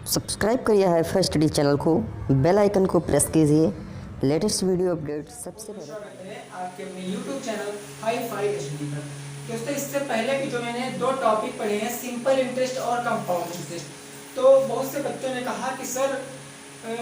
Subscribe करिए hi-fi study channel को, bell icon को प्रेस कीजिए लेटेस्ट वीडियो अपडेट सबसे पहले स्वागत है आपके अपने YouTube चैनल हाईफाई स्टडी पर। दोस्तों, इससे पहले भी जो मैंने दो टॉपिक पढ़े हैं, सिंपल इंटरेस्ट और कंपाउंड इंटरेस्ट, तो बहुत से बच्चों ने कहा कि सर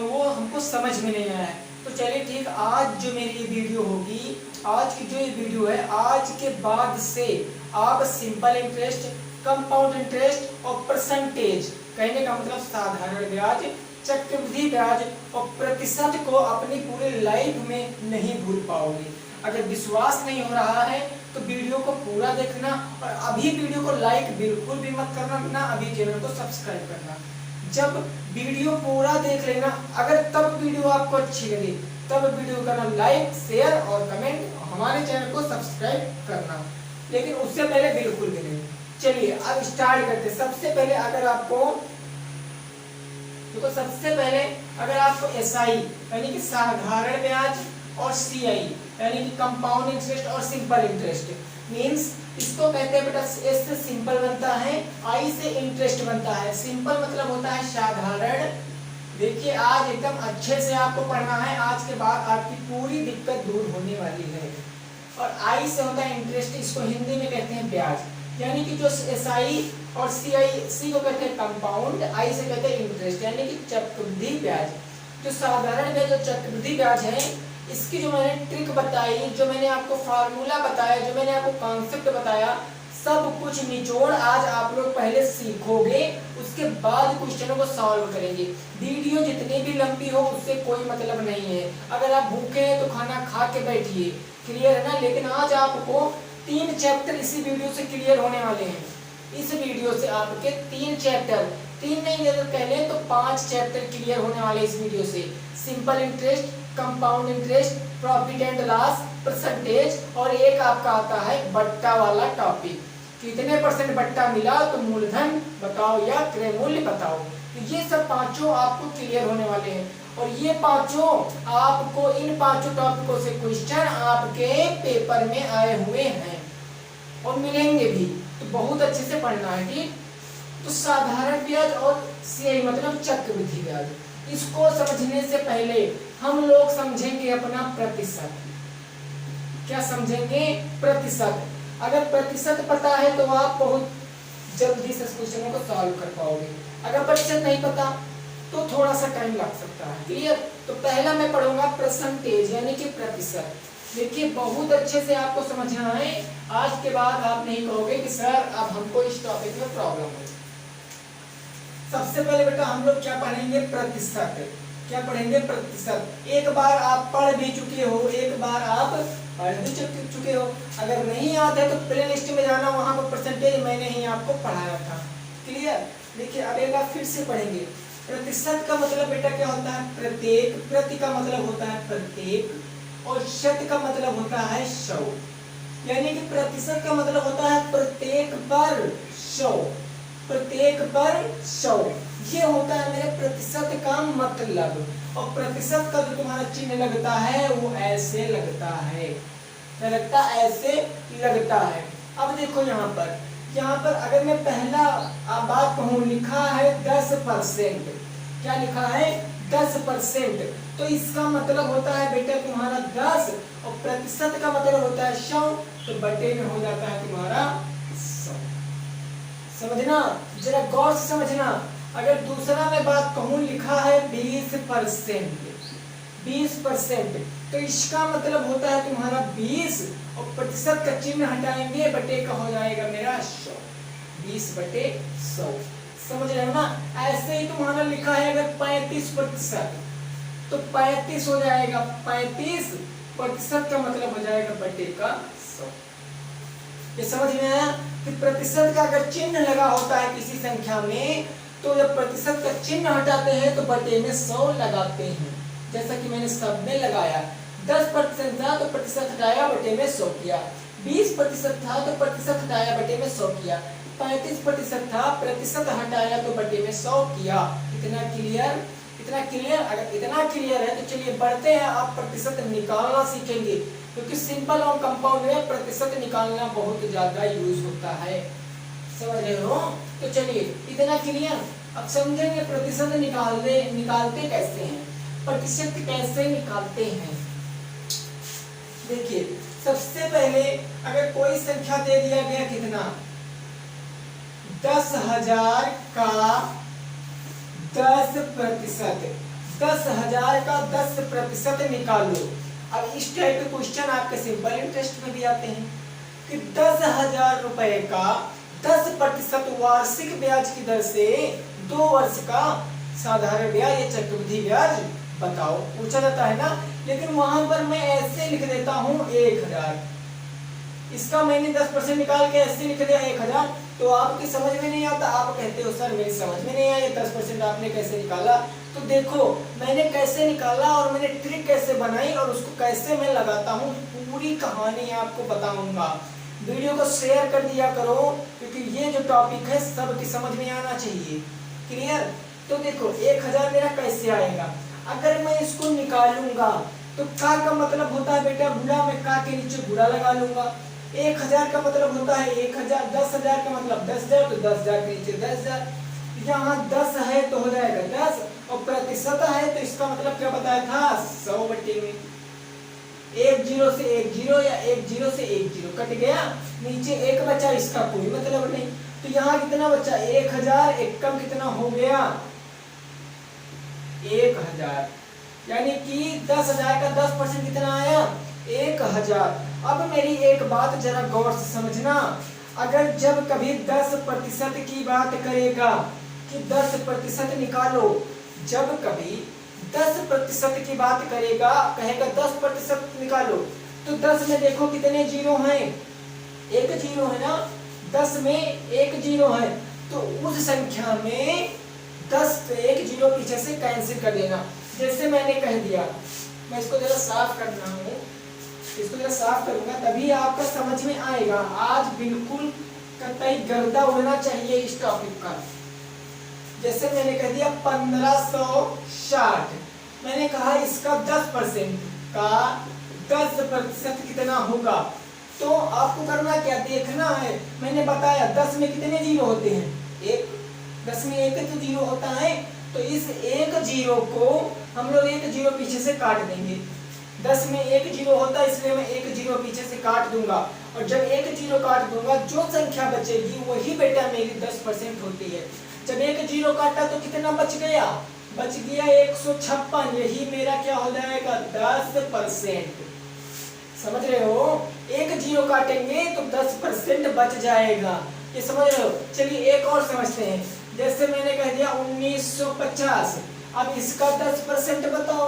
वो हमको समझ में नहीं आया है। तो चलिए ठीक, आज जो मेरी ये वीडियो होगी, आज की जो ये वीडियो है, आज के बाद से आप सिंपल इंटरेस्ट, कंपाउंड इंटरेस्ट और परसेंटेज, कहने का मतलब साधारण ब्याज, चक्रवृद्धि ब्याज और प्रतिशत को अपनी पूरी लाइफ में नहीं भूल पाओगे। अगर विश्वास नहीं हो रहा है तो वीडियो को पूरा देखना और अभी वीडियो को लाइक बिल्कुल भी मत करना, ना अभी चैनल को सब्सक्राइब करना। जब वीडियो पूरा देख लेना, अगर तब वीडियो आपको अच्छी लगे तब वीडियो करना लाइक, शेयर और कमेंट, हमारे चैनल को सब्सक्राइब करना, लेकिन उससे पहले बिल्कुल भी नहीं। चलिए अब स्टार्ट करते हैं। सबसे पहले अगर आपको तो सबसे पहले अगर आपको एसआई यानी कि साधारण ब्याज और सीआई यानी कि कंपाउंड इंटरेस्ट और सिंपल इंटरेस्ट मींस, इसको कहते हैं बेटा, एस से सिंपल बनता है, आई से इंटरेस्ट बनता है। सिंपल मतलब होता है साधारण। देखिए आज एकदम अच्छे से आपको पढ़ना है, आज के बाद आपकी पूरी दिक्कत दूर होने वाली है। और आई से होता है इंटरेस्ट, इसको हिंदी में कहते हैं ब्याज, यानी कि जो एसआई और सीआई, सी को कहते हैं कंपाउंड, आई से कहते हैं इंटरेस्ट यानी कि चक्रवृद्धि ब्याज। जो साधारण ब्याज और चक्रवृद्धि ब्याज है, इसकी जो मैंने ट्रिक बताई, जो मैंने आपको फार्मूला बताया, जो मैंने आपको कॉन्सेप्ट बताया, सब कुछ निचोड़ आज आप लोग पहले सीखोगे, उसके बाद क्वेश्चनों को सॉल्व करेंगे। वीडियो जितनी भी लंबी हो उससे कोई मतलब नहीं है। अगर आप भूखे हैं तो खाना खा के बैठिए, क्लियर है ना। लेकिन आज आपको 3 चैप्टर इसी वीडियो से क्लियर होने वाले हैं। इस वीडियो से आपके 3 चैप्टर, 3 नहीं अगर कह लें तो 5 चैप्टर क्लियर होने वाले इस वीडियो से। Simple interest, compound interest, profit and loss, percentage, और एक आपका आता है बट्टा वाला टॉपिक, कितने परसेंट बट्टा मिला, तो मूलधन बताओ या क्रय मूल्य बताओ। तो ये सब पांचों आपको क्लियर होने वाले हैं और ये पांचों आपको, इन पांचों टॉपिकों से क्वेश्चन आपके पेपर में आए हुए हैं और मिलेंगे भी, तो बहुत अच्छे से पढ़ना है, ठीक। तो साधारण ब्याज और सीआई मतलब चक्रवृद्धि ब्याज, इसको समझने से पहले हम लोग समझेंगे अपना प्रतिशत। क्या समझेंगे? प्रतिशत। अगर प्रतिशत पता है तो आप बहुत जल्दी से क्वेश्चनों को सॉल्व कर पाओगे। अगर प्रतिशत नहीं पता तो थोड़ा सा टाइम लग सकता है, क्लियर। तो पहला मैं पढ़ूंगा परसेंटेज यानी कि प्रतिशत। देखिए बहुत अच्छे से आपको समझना है, आज के बाद आप नहीं कहोगे कि सर अब हमको इस टॉपिक में प्रॉब्लम है। सबसे पहले बेटा हम लोग क्या पढ़ेंगे? प्रतिशत। क्या पढ़ेंगे? प्रतिशत। एक बार आप पढ़ भी चुके हो, एक बार आप पढ़ भी चुके हो। अगर नहीं याद है तो प्ले लिस्ट में जाना, वहां पर परसेंटेज मैंने ही आपको पढ़ाया था, क्लियर। देखिए अब एक बार फिर से पढ़ेंगे। प्रतिशत का मतलब बेटा क्या होता है? प्रत्येक। प्रति का मतलब होता है प्रत्येक और शत का मतलब होता है 100, यानी कि प्रतिशत का मतलब होता है प्रत्येक पर 100, प्रत्येक पर 100। ये होता है मेरे प्रतिशत का मतलब। और प्रतिशत का जो तुम्हारा चिन्ह लगता है वो ऐसे लगता है, क्या लगता है? ऐसे लगता है। अब देखो यहाँ पर अगर मैं पहला बात कहूँ, लिखा है 10%। क्या लिखा है? 10%। तो इसका मतलब होता है बेटा तुम्हारा 10 और प्रतिशत का मतलब होता है 100, तो बटे में हो जाता है तुम्हारा 100। समझना, जरा गौर से समझना। अगर दूसरा मैं बात कहूँ, लिखा है 20%, 20%, तो इसका मतलब होता है तुम्हारा 20 और प्रतिशत का चिन्ह हटाएंगे, बटे का हो जाएगा मेरा 100, 20 बटे 100। समझ रहे हो ना। ऐसे ही तुम्हारा लिखा है अगर 35%, तो 35 हो जाएगा, 35% का मतलब हो जाएगा बटे का 100। ये समझ में आया कि प्रतिशत का अगर चिन्ह लगा होता है किसी संख्या में, तो जब प्रतिशत का चिन्ह हटाते हैं तो बटे में 100 लगाते हैं। जैसा कि मैंने सब में लगाया, 10% था तो प्रतिशत हटाया, बटे में 100 किया। 20% था तो प्रतिशत हटाया, बटे में 100 किया। 35% था, प्रतिशत हटाया तो बटे में 100 किया। इतना क्लियर? इतना क्लियर? अगर इतना क्लियर है तो चलिए बढ़ते हैं, आप प्रतिशत निकालना सीखेंगे, क्योंकि सिंपल और कंपाउंड में प्रतिशत निकालना बहुत ज्यादा यूज होता है। समझ रहे हो? तो चलिए इतना क्लियर। अब समझेंगे प्रतिशत निकालते कैसे हैं, प्रतिशत कैसे निकालते हैं। देखिए सबसे पहले अगर कोई संख्या दे दिया गया कितना 10,000 का 10%, 10,000 का 10% निकालो। अब इस टाइप के क्वेश्चन आपके सिंपल इंटरेस्ट में भी आते हैं कि 10,000 रुपए का 10% वार्षिक ब्याज की दर से 2 वर्ष का साधारण ब्याज या चक्रवृद्धि ब्याज बताओ, पूछा जाता है ना। लेकिन वहां पर मैं ऐसे लिख देता हूं 1,000, इसका मैंने 10% निकाल के ऐसे लिख दिया 1,000, तो आपकी समझ में नहीं आता। आप कहते हो सर मेरी समझ में नहीं आया 10% आपने कैसे निकाला। तो देखो मैंने कैसे निकाला और मैंने ट्रिक कैसे बनाई और उसको कैसे मैं लगाता हूँ, पूरी कहानी आपको बताऊंगा। वीडियो को शेयर कर दिया करो क्योंकि ये जो टॉपिक है सबकी समझ में आना चाहिए। क्लियर? तो देखो 1,000 मेरा कैसे आएगा, अगर मैं इसको निकालूंगा तो का मतलब होता है बेटा गुणा में का के नीचे गुणा लगा लूंगा। 1,000 का मतलब होता है 1,000, 10,000 का मतलब 10,000, तो 10,000 के नीचे 10,000, यहाँ 10 है तो हो जाएगा 10 और प्रतिशत है तो इसका मतलब क्या बताया था 100 बटे में। 1 0 से 1 0 या 1 0 से 1 0 कट गया, नीचे 1 बचा, इसका कोई मतलब नहीं। तो यहाँ कितना बचा 1,000, एक कम कितना हो गया 1,000, यानी कि 10,000 का 10% कितना आया 1,000। अब मेरी एक बात जरा गौर से समझना, अगर जब कभी 10% की बात करेगा कि 10% निकालो, जब कभी 10% की बात करेगा कहेगा 10% निकालो, तो 10 में देखो कितने जीरो हैं, एक जीरो है ना, 10 में एक जीरो है, तो उस संख्या में 10 पे एक जीरो पीछे से कैंसिल कर देना। जैसे मैंने कह दिया, मैं इसको जरा साफ करना हूँ, इसको जरा साफ करूंगा तभी आपका समझ में आएगा। आज बिल्कुल कतई गर्दा उड़ना चाहिए इस टॉपिक का। जैसे मैंने कह दिया 1560, मैंने कहा इसका 10% का 10% कितना होगा, तो आपको करना क्या देखना है। मैंने बताया 10 में कितने जीरो होते हैं, एक, 10 में एक तो जीरो होता है, तो इस एक जीरो को हम लोग एक जीरो पीछे से काट देंगे। 10 में एक जीरो होता है इसलिए मैं एक जीरो पीछे से काट दूंगा, और जब एक जीरो काट दूंगा जो संख्या बचेगी वही बेटा मेरी 10% होती है। जब एक जीरो काटा तो कितना बच गया, बच गया 156, यही मेरा क्या हो जाएगा 10%। समझ रहे हो, एक जीरो काटेंगे तो 10% बच जाएगा, ये समझ रहे हो। चलिए एक और समझते हैं, जैसे मैंने कह दिया 1950, अब इसका 10% बताओ,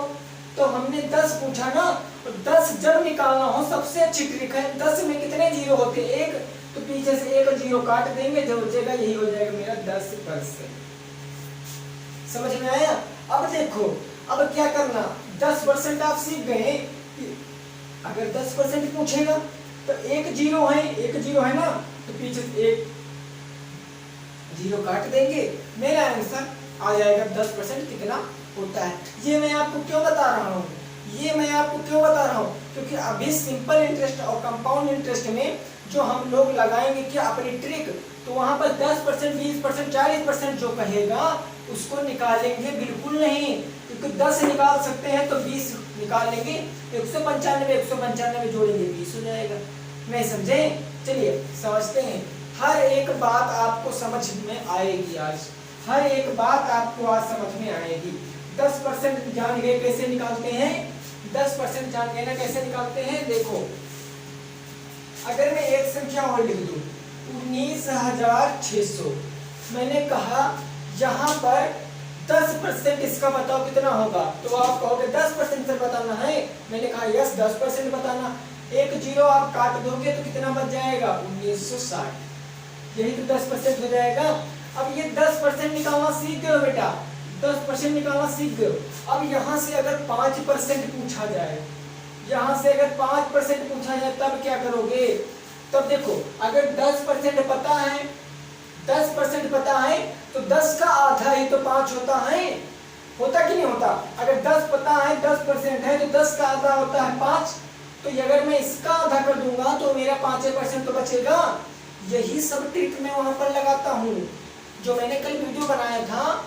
तो हमने 10 पूछा ना, तो 10 जब निकालना हो सबसे अच्छी ट्रिक है 10 में कितने जीरो होते हैं, एक, तो पीछे से एक जीरो काट देंगे, जो बचेगा यही हो जाएगा मेरा 10%। समझ में आया? अब देखो अब क्या करना, 10% आप सीख गए, अगर 10% पूछेगा तो एक जीरो है ना, तो पीछे से एक जीरो काट देंगे, मेरा आंसर आ जाएगा 10% कितना होता है। ये मैं आपको क्यों बता रहा हूँ, क्योंकि अभी सिंपल इंटरेस्ट और कंपाउंड इंटरेस्ट में जो हम लोग लगाएंगे क्या अपनी ट्रिक, तो वहां पर 10%, 20%, 40% जो कहेगा उसको निकालेंगे बिल्कुल नहीं, क्योंकि 10 निकाल सकते हैं तो 20 निकाल लेंगे, 195 जोड़ेंगे 20 हो जाएगा। नहीं समझे? चलिए समझते हैं, हर एक बात आपको समझ में आएगी आज, हर एक बात आपको आज समझ में आएगी। 10% जान गए कैसे निकालते हैं, 10% जान गए ना कैसे निकालते हैं। देखो अगर मैं एक संख्या और लिख दूं 19,600, मैंने कहा यहाँ पर 10% इसका बताओ कितना होगा, तो आप कहोगे 10% से बताना है, मैंने कहा यस 10% बताना, एक जीरो आप काट दोगे तो कितना बच जाएगा 1960, यही तो 10% हो जाएगा। अब ये 10% निकालना सीख गए बेटा, 10% निकालना सीख गए। अब यहाँ से अगर 5% पूछा जाए, यहाँ से अगर 5% पूछा जाए तब क्या करोगे, तब देखो अगर 10% पता है, 10% पता है तो 10 का आधा ही तो 5 होता है, होता कि नहीं होता। अगर 10 पता है 10% है तो 10 का आधा होता है 5, तो अगर मैं इसका आधा कर दूंगा तो मेरा 5% तो बचेगा। यही सब ट्रिक मैं वहां पर लगाता हूँ, जो मैंने कल वीडियो बनाया था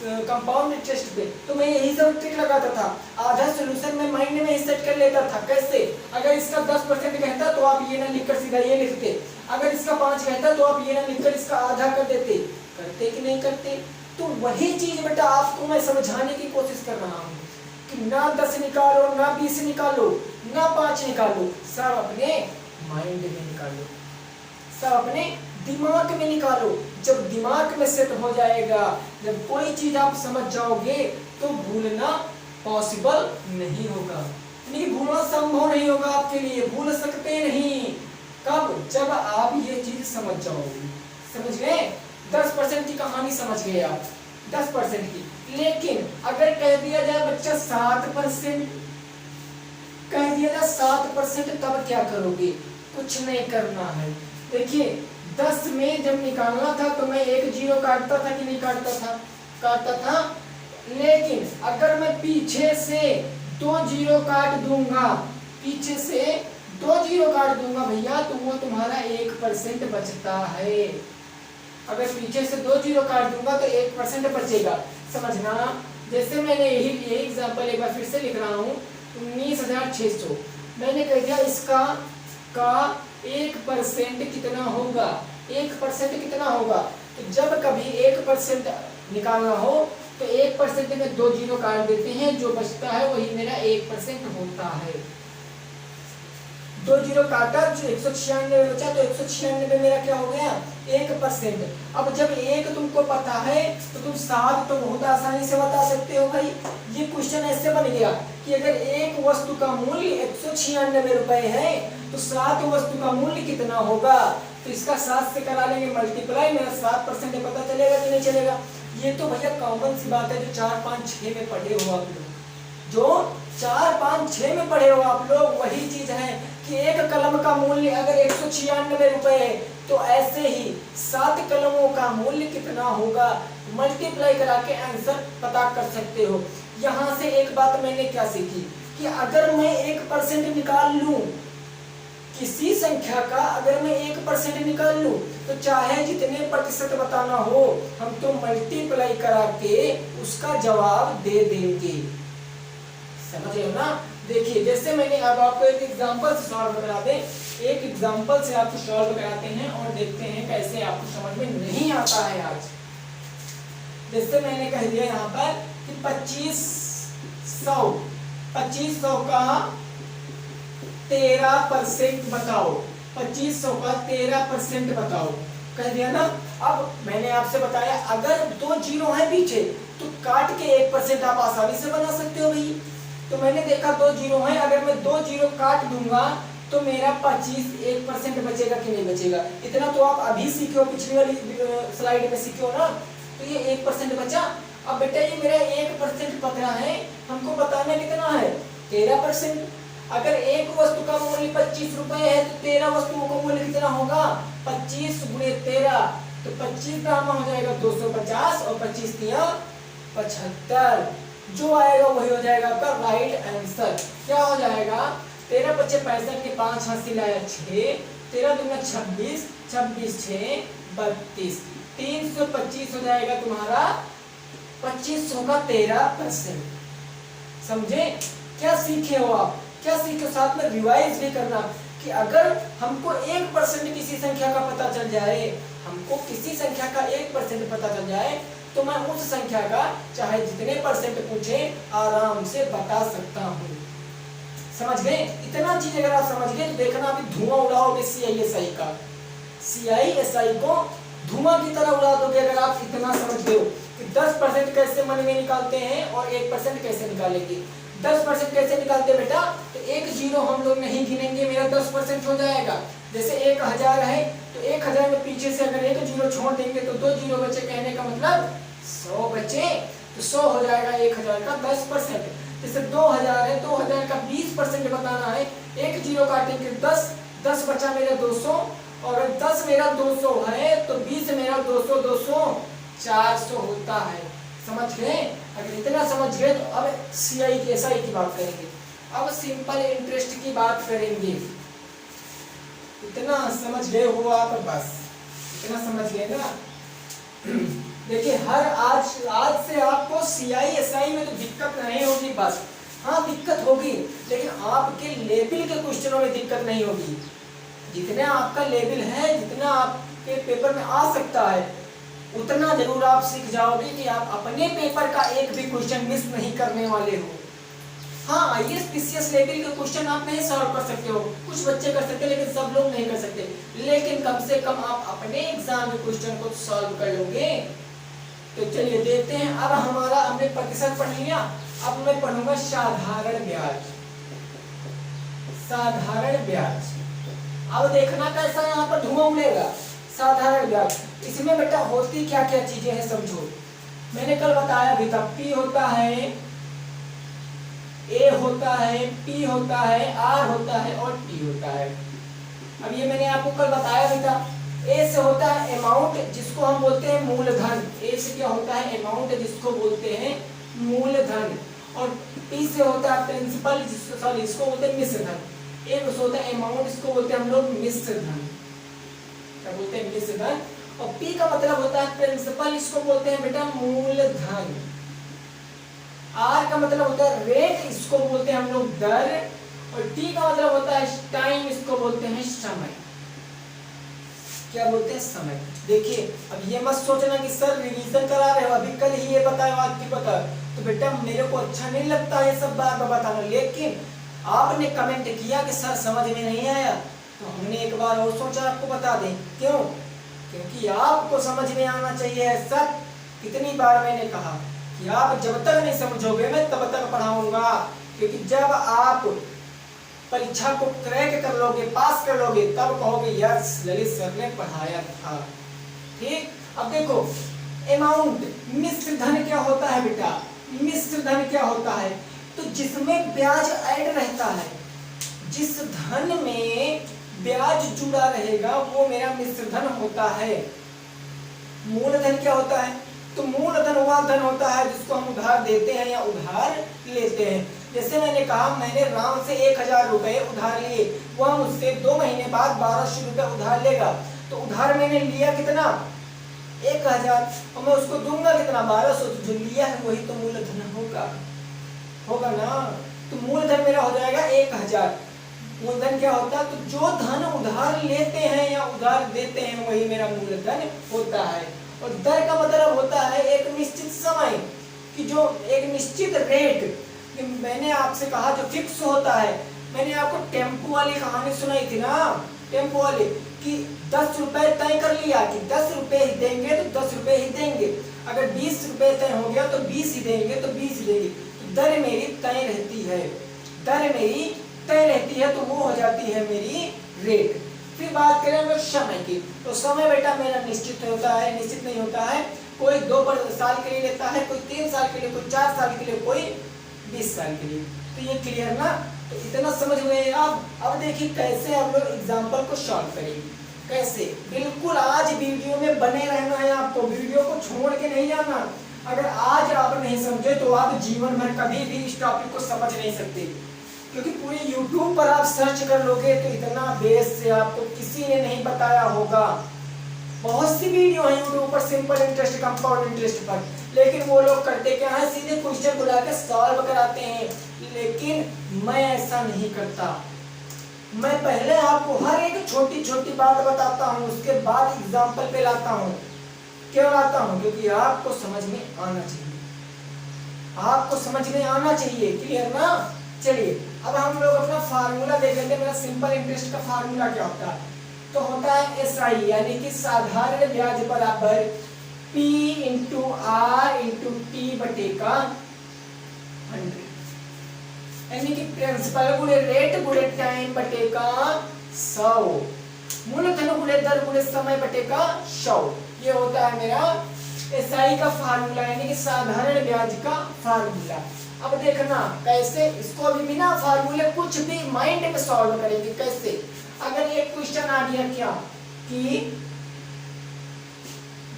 कंपाउंड इंटरेस्ट पे, तो मैं यही सब ट्रिक लगाता था। आधा सोल्यूशन में माइंड में ही सेट कर लेता था। कैसे? अगर इसका 10% कहता तो आप ये ना लिखकर सीधा ये लिखते, अगर इसका 5 कहता तो आप ये ना लिखकर इसका आधा कर देते। करते कि नहीं करते? तो वही चीज बेटा आपको मैं समझाने की कोशिश कर रहा हूँ कि ना 10 निकालो, ना 20 निकालो, ना 5 निकालो, सब अपने माइंड में निकालो, सब अपने दिमाग में निकालो। जब दिमाग में सेट हो जाएगा, जब कोई चीज आप समझ जाओगे तो भूलना पॉसिबल नहीं होगा, यानी भूलना संभव नहीं होगा आपके लिए, भूल सकते नहीं। कब? जब आप ये चीज समझ जाओगे। समझ गए? 10% की कहानी समझ गए आप, 10% की। लेकिन अगर कह दिया जाए बच्चा 7%, कह दिया जाए 7%, तब क्या करोगे? कुछ नहीं करना है। देखिए 10 में जब निकालना था तो मैं एक जीरो काटता था कि नहीं काटता था? काटता था। लेकिन अगर मैं पीछे से 2 जीरो काट दूंगा, पीछे से 2 जीरो काट दूंगा भैया, तो वो तुम्हारा 1% बचता है। अगर पीछे से 2 जीरो काट दूंगा तो 1% बचेगा। समझना, जैसे मैंने यही एग्जांपल एक बार फिर से लिख रहा हूँ, 19,600 मैंने कह दिया इसका का 1% कितना होगा? 1% कितना होगा? तो जब कभी 1% निकालना हो तो 1% में 2 जीरो काट देते हैं, जो बचता है वही मेरा 1% होता है। 2 जीरो काटा, जो 196 बचा, तो 196 मेरा क्या हो गया? 1%। अब जब 1 तुमको पता है तो तुम 7 तो बहुत आसानी से बता सकते हो भाई। ये क्वेश्चन ऐसे बन गया कि अगर एक वस्तु का मूल्य 196 रुपए है तो 7 वस्तु का मूल्य कितना होगा? तो इसका 7 से करा लेंगे मल्टीप्लाई, मेरा 7% पता चलेगा कि नहीं चलेगा? ये तो भैया कॉमन सी बात है, जो 4, 5, 6 में पढ़े हो आप लोग, जो 4, 5, 6 में पढ़े हो आप लोग, वही चीज है कि एक कलम का मूल्य अगर 196 रुपए है तो ऐसे ही 7 कलमों का मूल्य कितना होगा? मल्टीप्लाई करा के आंसर पता कर सकते हो। यहाँ से एक बात मैंने क्या सीखी कि अगर मैं 1% निकाल लूं, किसी संख्या का अगर मैं 1% निकाल लूं, तो चाहे जितने प्रतिशत बताना हो हम तो मल्टीप्लाई करा के उसका जवाब दे देंगे। समझ रहे हो ना? देखिए जैसे मैंने अब आपको एक एग्जांपल से सॉल्व करा दें, एक एग्जांपल से आपको सॉल्व कराते हैं और देखते हैं कैसे आपको समझ में नहीं आता है आज। जैसे मैंने कह दिया यहाँ पर कि 2500 का 13% बताओ, 2500 का 13% बताओ, कह दिया ना। अब मैंने आपसे बताया अगर 2 जीरो है पीछे तो काट के 1% आप आसानी से बना सकते हो भाई। तो मैंने देखा 2 जीरो है, अगर मैं 2 जीरो काट दूंगा तो मेरा 1% बचेगा कि नहीं बचेगा? इतना तो आप अभी सीखे हो, पिछली वाली स्लाइड में सीखे हो ना। तो ये 1% बचा। अब बेटा ये मेरा 1% पता है, हमको बताना कितना है? 13%। अगर एक वस्तु का मूल्य 25 रुपए है तो 13 वस्तुओं का मूल्य कितना होगा? 25 गुणे 13, तो 25 का हो जाएगा 250 और 25 दिया 75। जो आएगा वही हो जाएगा आपका राइट आंसर। क्या हो जाएगा? 13 पच्चे 65 के 5 हासिल आया 6, 13 दूना 26, 26 6 32, 325 हो जाएगा तुम्हारा 2500 का 13%। समझे? क्या सीखे हो आप? क्या सीखे? साथ में रिवाइज भी करना कि अगर हमको 1% किसी संख्या का पता चल जाए, हमको किसी संख्या का 1% पता चल जाए तो मैं उस संख्या का चाहे जितने परसेंट पूछे आराम से बता सकता हूँ। समझ गए? इतना चीज अगर आप समझ गए तो देखना अभी धुआं उड़ाओगे CISI का, CISI को धुआं की तरह उड़ा दोगे अगर आप इतना समझ गए हो कि 10% कैसे मन में निकालते हैं और 1% कैसे निकालेंगे। 10% कैसे निकालते बेटा? तो एक जीरो हम लोग नहीं गिनेंगे, मेरा 10% हो जाएगा। जैसे 1000 है तो 1000 में पीछे से अगर एक जीरो छोड़ देंगे तो 2 जीरो बचे, कहने का मतलब 100 बचे, तो 100 हो जाएगा 1000 का 10%। जैसे 2000 है, 2000 का 20% बताना है, एक जीरो काटेंगे 10, 10 बचा मेरा 200, और 10 मेरा 200 है तो 20 मेरा 200, 200 400 होता है। समझ गए? अगर इतना समझ गए तो अब CISI की बात करेंगे, अब सिंपल इंटरेस्ट की बात करेंगे। इतना समझ गए हो आप? बस इतना समझ गए ना? देखिए हर आज से आपको सीआई एसआई में तो दिक्कत नहीं होगी, बस हाँ दिक्कत होगी, लेकिन आपके लेवल के क्वेश्चनों में दिक्कत नहीं होगी। जितना आपका लेवल है, जितना आपके पेपर में आ सकता है, उतना जरूर आप सीख जाओगे कि आप अपने पेपर का एक भी क्वेश्चन मिस नहीं करने वाले हो। हाँ आईएएस पीसीएस लेवल के क्वेश्चन आप नहीं सॉल्व कर सकते हो, कुछ बच्चे कर सकते हैं लेकिन सब लोग नहीं कर सकते, लेकिन कम से कम आप अपने एग्जाम के क्वेश्चन को सॉल्व कर लोगे। तो चलिए देखते हैं, अब हमारा हमने प्रतिशत पढ़ लिया, अब मैं पढ़ूंगा साधारण ब्याज। साधारण ब्याज अब देखना कैसा यहाँ पर धुआं उड़ेगा। साधारण ब्याज, इसमें बेटा होती क्या क्या चीजें हैं समझो। मैंने कल बताया भी था, पी होता है, ए होता है, पी होता है, आर होता है और टी होता है। अब ये मैंने आपको कल बताया भी था। ए से होता है अमाउंट, जिसको हम बोलते हैं मूलधन। ए से क्या होता है अमाउंट, जिसको बोलते हैं मूलधन। और पी से होता है प्रिंसिपल, सॉरी इसको बोलते हैं मिश्र धन। ए से होता है अमाउंट, इसको बोलते हैं हम लोग मिश्र धन। क्या बोलते हैं? मिश्र धन। और पी का मतलब होता है प्रिंसिपल, इसको बोलते हैं बेटा मूलधन। आर का मतलब होता है रेट, इसको बोलते हैं हम लोग दर। और टी का मतलब होता है टाइम, इसको बोलते हैं समय। क्या बोलते हैं? समय। देखिए अब ये मत सोचना कि सर रिवीजन करा रहे हो, अभी कल ही ये बताया आज की बता, तो बेटा मेरे को अच्छा नहीं लगता ये सब बार बार बताना, लेकिन आपने कमेंट किया कि सर समझ में नहीं आया, तो हमने एक बार और सोचा आपको बता दें। क्यों? क्योंकि आपको समझ में आना चाहिए। सर कितनी बार मैंने कहा कि आप जब तक नहीं समझोगे मैं तब तक पढ़ाऊंगा, क्योंकि जब आप परीक्षा को क्रैक कर लोगे, पास कर लोगे, तब कहोगे यस ललित सर ने पढ़ाया था। ठीक, अब देखो अमाउंट, मिश्र धन क्या होता है बेटा? मिश्र धन क्या होता है? तो जिसमें ब्याज ऐड रहता है, जिस धन में ब्याज जुड़ा रहेगा वो मेरा मिश्र धन होता है। मूलधन क्या होता है? तो मूलधन वह धन होता है जिसको हम उधार देते हैं या उधार लेते हैं। जैसे मैंने कहा, मैंने राम से 1000 रुपए उधार लिए, वह मुझसे 2 महीने बाद 1200 रुपए उधार लेगा, तो उधार मैंने लिया कितना? 1000, और मैं उसको दूंगा कितना? 1200। तो जो लिया है वही तो मूलधन होगा ना। तो मूलधन मेरा हो जाएगा 1000। मूलधन क्या होता है? तो जो धन उधार लेते हैं या उधार देते हैं वही मेरा मूलधन होता है। और दर का मतलब होता है एक निश्चित समय कि जो एक निश्चित रेट, मैंने आपसे कहा जो फिक्स होता है। मैंने आपको टेम्पो वाली कहानी सुनाई थी ना, टेम्पो वाली, कि 10 रुपए तय कर लिया कि 10 रुपए ही देंगे तो 10 रुपए ही देंगे, अगर 20 रुपए तय हो गया तो 20 ही देंगे तो 20 ही देंगे। तो दर मेरी तय रहती है, दर मेरी तय रहती है, तो वो हो जाती है मेरी रेट। फिर बात करें हम लोग समय की, तो समय बेटा मेरा निश्चित होता है, निश्चित नहीं होता है। कोई 2 साल के लिए लेता है, कोई 3 साल के लिए, कोई 4 साल के लिए, कोई 20 साल के लिए। तो ये क्लियर ना? तो इतना समझ गए आप। अब देखिए कैसे हम लोग एग्जाम्पल को सॉल्व करेंगे। कैसे? बिल्कुल आज वीडियो में बने रहना है आपको, वीडियो को छोड़ के नहीं जाना। अगर आज आप नहीं समझे तो आप जीवन भर कभी भी इस टॉपिक को समझ नहीं सकते, क्योंकि पूरे YouTube पर आप सर्च कर लोगे तो इतना बेस से आपको किसी ने नहीं बताया होगा। बहुत सी वीडियो है YouTube पर सिंपल इंटरेस्ट, कंपाउंड इंटरेस्ट पर, लेकिन वो लोग करते क्या है, सीधे क्वेश्चन बुला के सॉल्व कराते हैं। लेकिन मैं ऐसा नहीं करता, मैं पहले आपको हर एक छोटी छोटी बात बताता हूँ, उसके बाद एग्जाम्पल पे लाता हूँ। क्यों लाता हूँ? क्योंकि आपको समझ में आना चाहिए, आपको समझ में आना चाहिए। क्लियर ना? चलिए अब हम लोग अपना फार्मूला देख लेते हैं। मेरा सिंपल इंटरेस्ट का फार्मूला क्या होता है? तो होता है एसआई, यानी कि साधारण ब्याज बराबर P into R into T बटे का 100, यानी कि प्रिंसिपल गुणे रेट गुणे टाइम बटे का 100, मूलधन गुणे दर गुणे समय बटे का 100। ये होता है मेरा एसआई का फार्मूला, यानी कि साधारण ब्याज का फार्मूला। अब देखना कैसे इसको अभी बिना फार्मूले कुछ भी माइंड में सॉल्व करेंगे। कैसे? अगर एक क्वेश्चन आ गया क्या कि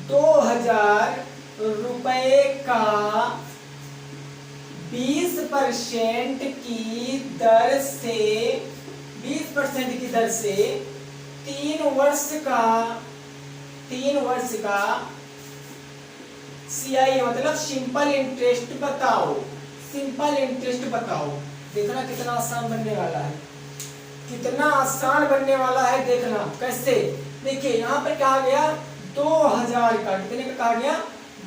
2000 रुपए का 20% की दर से 20% की दर से 3 वर्ष का CI मतलब सिंपल इंटरेस्ट बताओ, सिंपल इंटरेस्ट बताओ। देखना कितना आसान बनने वाला है, कितना आसान बनने वाला है, देखना कैसे। देखिए यहाँ पर कहा गया 2000 का, कितने का कहा गया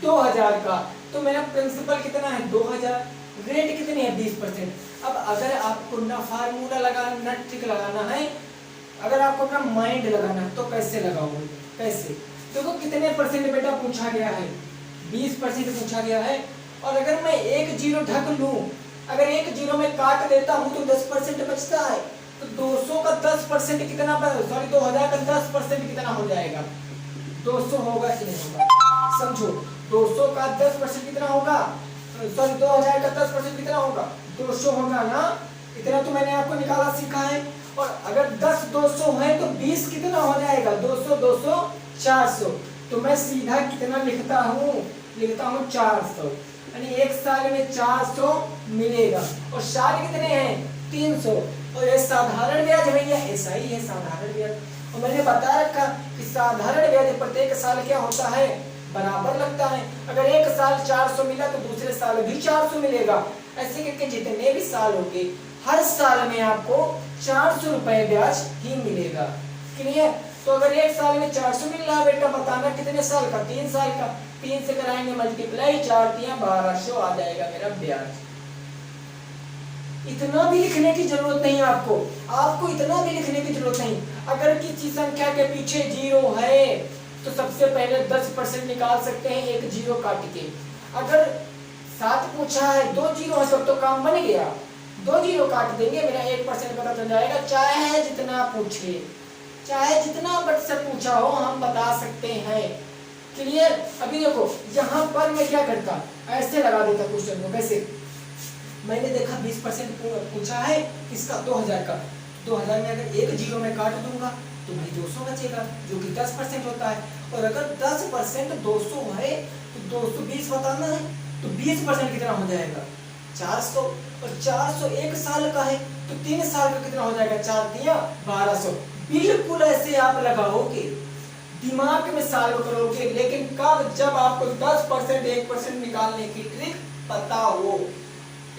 2000 का, तो मेरा प्रिंसिपल कितना है 2000, रेट कितनी है 20%। अब अगर आपको ना फार्मूला लगाना ना ट्रिक लगाना है, अगर आपको अपना माइंड लगाना है तो कैसे लगाओगे, कैसे। देखो कितने परसेंट बेटा पूछा गया है, 20% पूछा गया है। और अगर मैं एक जीरो ढक लूं, अगर एक जीरो में काट देता हूं तो 10% बचता है। तो 200 का 10% कितना, सॉरी 2000 का 10% कितना हो जाएगा, 200 होगा कि नहीं होगा, समझो। 200 का 10% कितना होगा, सॉरी 2000 का 10% कितना होगा, 200 होगा ना। इतना तो मैंने आपको निकाला सीखा है। और अगर 10 200 है तो 20 कितना हो जाएगा, 200 200 400। तो मैं सीधा कितना लिखता हूँ, लिखता हूँ 400, यानी एक साल में 400 मिलेगा। और साल कितने हैं 300। और ये साधारण ब्याज भैया, ऐसा ही है साधारण ब्याज। और मैंने बता रखा कि साधारण ब्याज प्रत्येक साल क्या होता है, बराबर लगता है। अगर एक साल 400 मिला तो दूसरे साल भी 400 मिलेगा, ऐसे करके जितने भी साल होंगे हर साल में आपको 400 रुपए ब्याज ही मिलेगा। क्लियर। तो अगर एक साल में 400 मिल रहा है बेटा, बताना कितने साल का, 3 साल का। 3 से कराएंगे मल्टीप्लाई, 4 तिया 1200 आ जाएगा मेरा ब्याज। इतना भी लिखने की जरूरत नहीं आपको, आपको इतना भी लिखने की जरूरत नहीं। अगर किसी संख्या के पीछे जीरो है तो सबसे पहले 10% निकाल सकते हैं एक जीरो काट के। अगर 7 पूछा है, 2 जीरो है, तब तो काम बन गया। 2 जीरो काट देंगे, मेरा 1% पता चल जाएगा। चाहे जितना पूछे, चाहे जितना बट से पूछा हो, हम बता सकते हैं। क्लियर। अभी देखो यहाँ पर मैं क्या करता, ऐसे लगा देता क्वेश्चन को। कैसे, मैंने देखा 20% पूछा है किसका, 2000 का। 2000 में अगर एक जीरो में काट दूंगा तो भाई 200 बचेगा, जो कि 10% होता है। और अगर 10% 200 है तो 220 बताना है, तो 20% कितना हो जाएगा 400। और 400 एक साल का है तो 3 साल का कितना हो जाएगा, 4 तिया 1200। बिल्कुल ऐसे आप लगाओगे, दिमाग में सॉल्व करोगे। लेकिन कब, जब आपको 10% 1% निकालने की ट्रिक पता हो।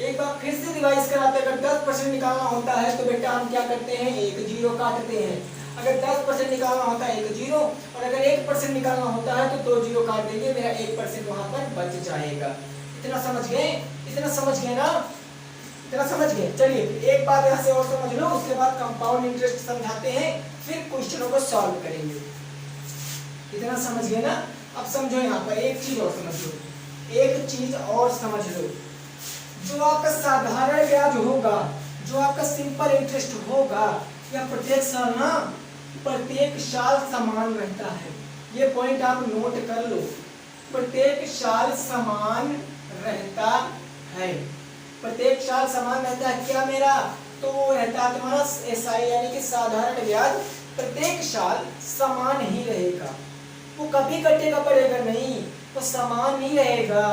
एक बार फिर से रिवाइज कराते हैं। अगर 10% निकालना होता है तो बेटा हम क्या करते हैं, एक जीरो काटते हैं। अगर 10% निकालना होता है एक जीरो, और अगर 1% निकालना होता है तो 2 जीरो काट देंगे, मेरा 1% वहां पर बच जाएगा। इतना समझ गए, इतना समझ गए ना, इतना समझ गए। चलिए एक बात यहाँ से और समझ लो, उसके बाद कंपाउंड इंटरेस्ट समझाते हैं, फिर क्वेश्चनों को सॉल्व करेंगे। इतना समझ गए ना। अब समझो यहाँ पर एक चीज और समझ लो, एक चीज और समझ लो। जो आपका साधारण ब्याज होगा, जो आपका सिंपल इंटरेस्ट होगा, या प्रत्येक साल ना, प्रत्येक साल समान रहता है। ये पॉइंट आप नोट कर लो, प्रत्येक साल समान रहता है। प्रत्येक साल समान रहता है क्या मेरा, तो वो रहता है तुम्हारा एसआई यानी कि साधारण ब्याज प्रत्येक साल समान ही रहेगा। वो कभी घटेगा बढ़ेगा नहीं, वो समान ही रहेगा।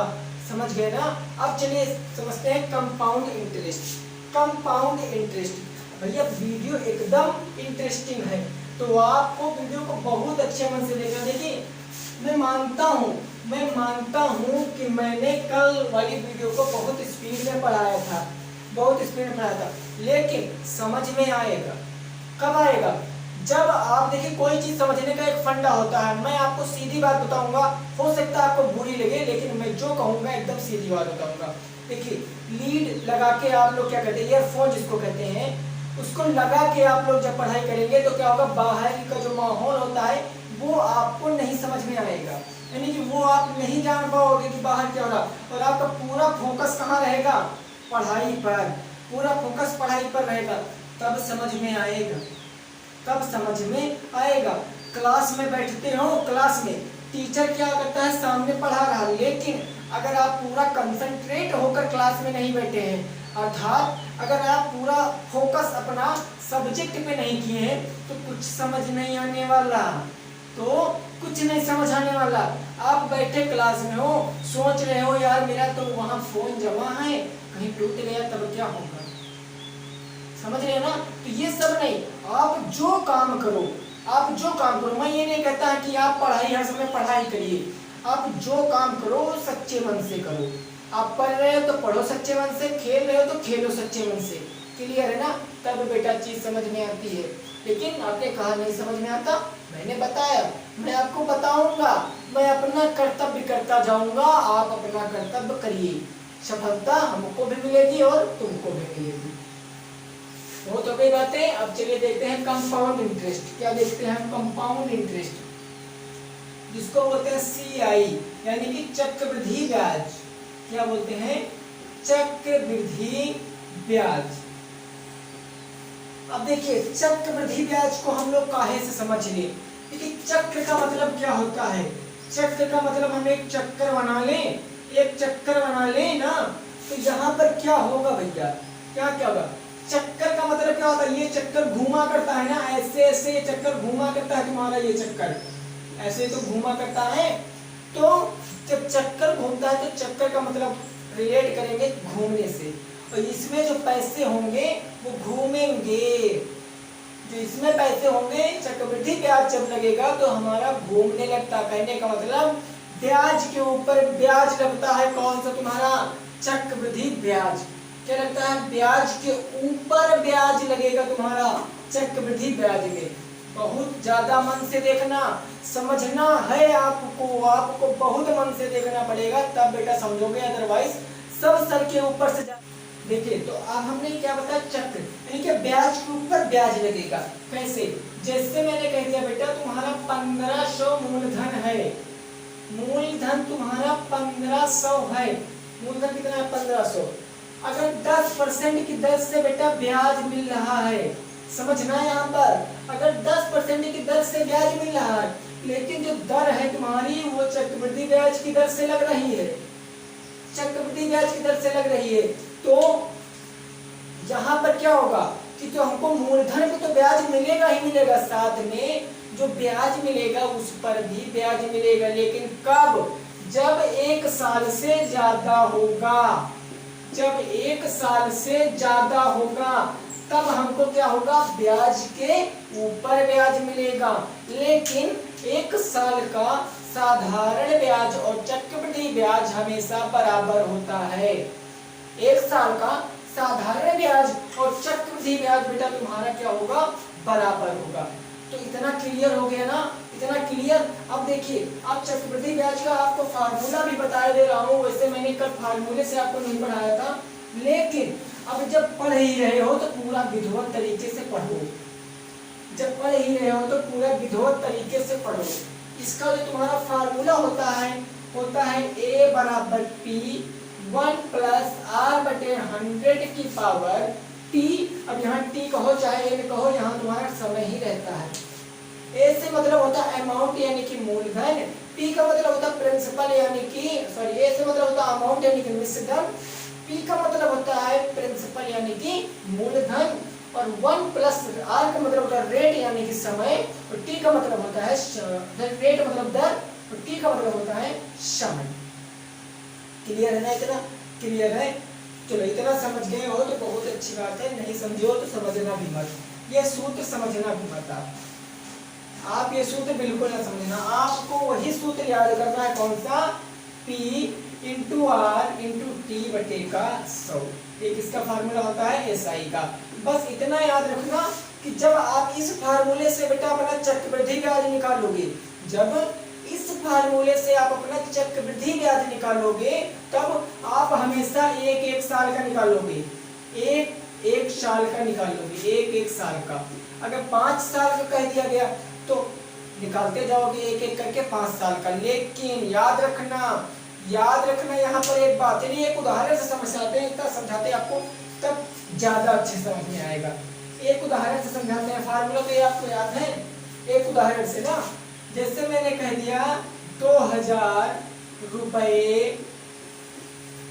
समझ गए ना। अब चलिए समझते हैं कंपाउंड इंटरेस्ट। कंपाउंड इंटरेस्ट भैया वीडियो एकदम इंटरेस्टिंग है, तो आपको वीडियो को बहुत अच्छे मन से देखना। देखिए मैं मानता हूँ कि मैंने कल वाली वीडियो को बहुत स्पीड में पढ़ाया था, बहुत स्पीड में पढ़ाया था, लेकिन समझ में आएगा। कब आएगा, जब आप देखिए कोई चीज समझने का एक फंडा होता है। मैं आपको सीधी बात बताऊंगा, हो सकता है आपको बुरी लगे, लेकिन मैं जो कहूंगा एकदम सीधी बात बताऊंगा। देखिए लीड लगा के आप लोग क्या कहते हैं, ईयरफोन जिसको कहते हैं, उसको लगा के आप लोग जब पढ़ाई करेंगे तो क्या होगा, बाहर का जो माहौल होता है वो आपको नहीं समझ में आएगा, यानी कि वो आप नहीं जान पाओगे कि बाहर क्या हो रहा। और आपका पूरा फोकस कहाँ रहेगा, पढ़ाई पर, पूरा फोकस पढ़ाई पर रहेगा। तब समझ में आएगा, तब समझ में आएगा। क्लास में बैठते हो, क्लास में टीचर क्या करता है, सामने पढ़ा रहा, लेकिन अगर आप पूरा कंसंट्रेट होकर क्लास में नहीं बैठे हैं, अर्थात अगर आप पूरा फोकस अपना सब्जेक्ट पे नहीं किए हैं, तो कुछ समझ नहीं आने वाला, तो कुछ नहीं समझ आने वाला। आप बैठे क्लास में हो, सोच रहे हो यार मेरा तो वहां फोन जमा है, कहीं टूट गया तब क्या होगा, समझ रहे हैं ना। तो ये सब नहीं, आप जो काम करो, आप जो काम करो। मैं ये नहीं कहता कि आप पढ़ाई हर समय पढ़ाई करिए, आप जो काम करो सच्चे मन से करो। आप पढ़ रहे हो तो पढ़ो सच्चे मन से, खेल रहे हो तो खेलो सच्चे मन से। क्लियर है ना? तब बेटा चीज समझ में आती है। लेकिन आपने कहा नहीं समझ में आता, मैंने बताया, मैं आपको बताऊंगा, मैं अपना कर्तव्य करता जाऊंगा, आप अपना कर्तव्य करिए, सफलता हमको भी मिलेगी और तुमको भी मिलेगी। बहुत हो गई बातें। अब चलिए देखते हैं कंपाउंड इंटरेस्ट। क्या देखते हैं? कंपाउंड इंटरेस्ट, जिसको बोलते हैं CI, यानी कि चक्रवृद्धि ब्याज। क्या बोलते हैं? चक्रवृद्धि ब्याज। अब देखिए चक्रवृद्धि ब्याज को हम लोग काहे से समझ लिए, क्योंकि चक्र का मतलब क्या होता है? चक्र का मतलब हम एक चक्कर बना लें, एक चक्कर बना लें ना, तो यहाँ पर क्या होगा भैया? क्या क्या होगा? चक्कर का मतलब क्या होता है? ये चक्कर घूमा करता है ना, ऐसे ऐसे ये चक्कर घूमा करता है तुम्हारा, ये चक्कर ऐसे तो घूमा करता है। तो जब चक्कर घूमता है तो चक्कर का मतलब रिलेट करेंगे घूमने से, और इसमें जो पैसे होंगे वो घूमेंगे। जो इसमें पैसे होंगे, चक्रवृद्धि ब्याज जब लगेगा तो हमारा घूमने लगता। कहने का मतलब ब्याज के ऊपर ब्याज लगता है। कौन सा? तुम्हारा चक्रवृद्धि ब्याज। क्या लगता है? ब्याज के ऊपर ब्याज लगेगा तुम्हारा चक्रवृद्धि ब्याज में। बहुत ज्यादा मन से देखना, समझना है आपको, आपको बहुत मन से देखना पड़ेगा, तब बेटा समझोगे, अदरवाइज सब सर के ऊपर से देखिए। तो अब हमने क्या बताया? चक्र, यानी कि ब्याज के ऊपर ब्याज लगेगा। कैसे? जैसे मैंने कह दिया बेटा तुम्हारा 1500 मूलधन है, मूलधन तुम्हारा 1500 है। मूलधन कितना है? 1500। अगर 10% की दर से बेटा ब्याज मिल रहा है, समझना यहाँ पर, अगर 10% की दर से ब्याज मिल रहा है, लेकिन जो दर है तुम्हारी वो चक्रवृद्धि ब्याज की दर से लग रही है, चक्रवृद्धि ब्याज की दर से लग रही है, तो यहाँ पर क्या होगा कि जो हमको मूलधन पे तो ब्याज मिलेगा ही मिलेगा, साथ में जो ब्याज मिलेगा उस पर भी ब्याज मिलेगा। लेकिन कब? जब 1 साल से ज्यादा होगा, जब 1 साल से ज्यादा होगा तब हमको क्या होगा? ब्याज के ऊपर ब्याज मिलेगा। लेकिन 1 साल का साधारण ब्याज और चक्रवृद्धि ब्याज हमेशा बराबर होता है। 1 साल का साधारण ब्याज और चक्रवृद्धि ब्याज बेटा तुम्हारा क्या होगा? बराबर होगा। तो इतना क्लियर हो गया ना? इतना क्लियर। अब देखिए, अब चक्रवृद्धि ब्याज का आपको फार्मूला भी बता दे रहा हूँ। वैसे मैंने कल फार्मूले से आपको नहीं पढ़ाया था, लेकिन अब जब पढ़ ही रहे हो तो पूरा विधिवत तरीके से पढ़ो। जब पढ़ ही रहे हो तो पूरा विधिवत तरीके से पढ़ो। इसका जो तुम्हारा फार्मूला होता है A बराबर P 1 प्लस R/100 की पावर T। अब यहाँ T कहो चाहे N कहो, यहाँ तुम्हारा समय ही रहता है। A से मतलब होता है अमाउंट यानी कि मूलधन, P का मतलब होता है प्रिंसिपल यानी कि A से मतलब होता है अमाउंट यानी कि निश्चित, P का मतलब होता है प्रिंसिपल यानी कि मूलधन, और 1 प्लस R का मतलब होता है रेट यानी कि समय, और T का मतलब होता है रेट मतलब दर, और T का मतलब होता है समय। क्लियर है ना? इतना क्लियर है? चलो इतना समझ गए हो तो बहुत अच्छी बात है, नहीं समझे हो तो समझना भी मत, ये सूत्र समझना भी मत। आप ये सूत्र बिल्कुल ना समझना, आपको वही सूत्र याद करना है। कौन सा? P into R into T बटे का 100। एक इसका फार्मूला होता है SI का। बस इतना याद रखना कि जब आप इस फार्मूले से बेटा अपना चक्रवृद्धि ब्याज निकालोगे, जब इस फार्मूले से आप अपना चक्रवृद्धि ब्याज निकालोगे, तब आप हमेशा एक साल का निकालोगे, एक साल का निकालोगे, एक साल का। अगर 5 साल का कह दिया गया तो निकालते जाओगे एक करके 5 साल का। लेकिन याद रखना यहाँ पर एक बात, चलिए एक उदाहरण से समझाते हैं, इतना समझाते हैं आपको तब ज्यादा अच्छे समझ में आएगा। एक उदाहरण से समझाते हैं, फार्मूला तो ये आपको याद है। एक उदाहरण से ना, जैसे मैंने कह दिया 2000 रुपए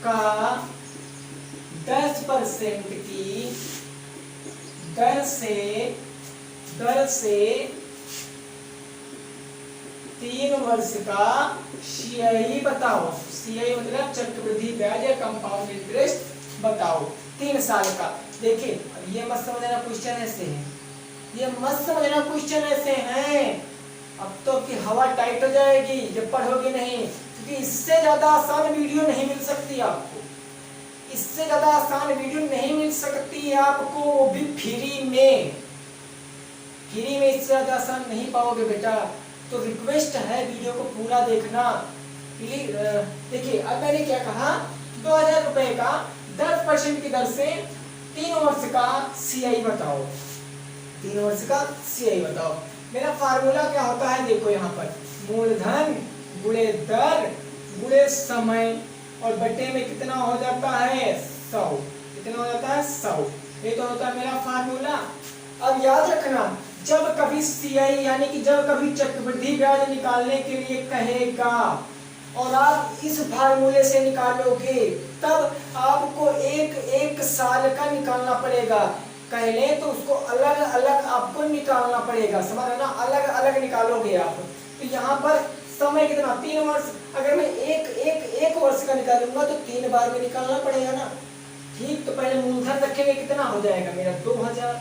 का 10% की दर से 3 वर्ष का CI बताओ। CI मतलब चक्रवृद्धि ब्याज या कंपाउंड इंटरेस्ट बताओ 3 साल का। देखिए अब ये मत समझना क्वेश्चन ऐसे है, ये मत समझना क्वेश्चन ऐसे हैं। अब तो आपकी हवा टाइट हो जाएगी जब पढ़ोगे नहीं, क्योंकि इससे ज्यादा आसान वीडियो नहीं मिल सकती आपको, इससे ज्यादा आसान वीडियो नहीं मिल सकती आपको, वो भी फ्री में। फ्री में इससे ज्यादा आसान नहीं पाओगे बेटा। तो रिक्वेस्ट है वीडियो को पूरा देखना प्लीज। देखिए अब मैंने क्या कहा, 2000 रुपए का 10% की दर से 3 वर्ष का CI बताओ, 3 वर्ष का CI बताओ। मेरा फार्मूला क्या होता है, देखो यहाँ पर मूलधन गुणे दर गुणे समय और बटे में कितना हो जाता है 100, कितना हो जाता है 100। ये तो होता है मेरा फार्मूला। अब याद रखना, जब कभी CI यानी कि जब कभी चक्रवृद्धि ब्याज निकालने के लिए कहेगा और आप इस फार्मूले से निकालोगे, तब आपको एक साल का निकालना पड़ेगा। कह लें तो उसको अलग अलग आपको निकालना पड़ेगा, समझ रहे ना, अलग अलग निकालोगे आप। तो यहाँ पर समय कितना 3 वर्ष, अगर मैं एक वर्ष का निकालूंगा तो 3 बार में निकालना पड़ेगा ना। ठीक, तो पहले मूलधन रखेंगे, कितना हो जाएगा मेरा 2000,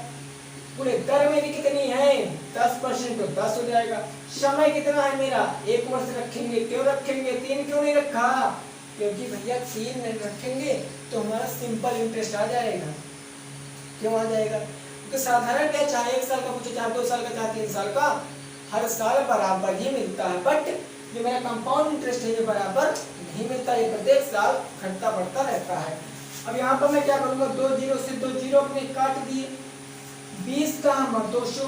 पूरे दर मेरी कितनी है 10%, तो 10 हो जाएगा। समय कितना है मेरा 1 वर्ष रखेंगे, क्यों रखेंगे 3 क्यों नहीं रखा, क्योंकि भैया 3 नहीं रखेंगे तो हमारा सिंपल इंटरेस्ट आ जाएगा। क्यों आ जाएगा, क्योंकि साधारण ब्याज चाहे 1 साल का पूछे, चाहे 2 साल का, चाहे 3 साल का, हर साल बराबर ही मिलता है। बट जो मेरा कंपाउंड इंटरेस्ट है ये बराबर नहीं मिलता, ये प्रत्येक साल घटता बढ़ता रहता है। अब यहाँ पर मैं क्या करूंगा, 2 जीरो से 2 जीरो अपने काट दिए, 20 का हम 200,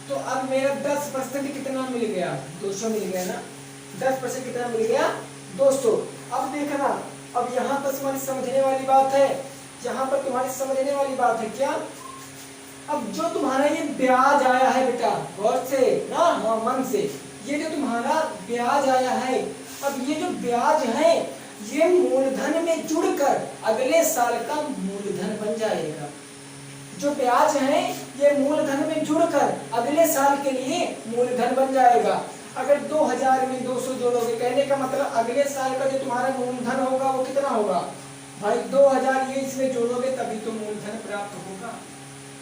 तो अब मेरा 10% कितना मिल गया 200 मिल गया ना, 10% कितना मिल गया 200। अब देखना, अब यहाँ पर तुम्हारी समझने वाली बात है, यहाँ पर तुम्हारी समझने वाली बात है क्या, अब जो तुम्हारा ये ब्याज आया है बेटा, गौर से ना, हाँ मन से, ये जो तुम्हारा ब्याज आया है, अब ये जो ब्याज है ये मूलधन में जुड़कर अगले साल का मूलधन बन जाएगा। जो ब्याज है ये मूलधन में जुड़कर अगले साल के लिए मूलधन बन जाएगा। अगर 2000 में 200 जोड़ोगे, कहने का मतलब अगले साल का जो तुम्हारा मूलधन होगा वो कितना होगा भाई 2000, ये इसमें जोड़ोगे तभी तो मूलधन प्राप्त होगा।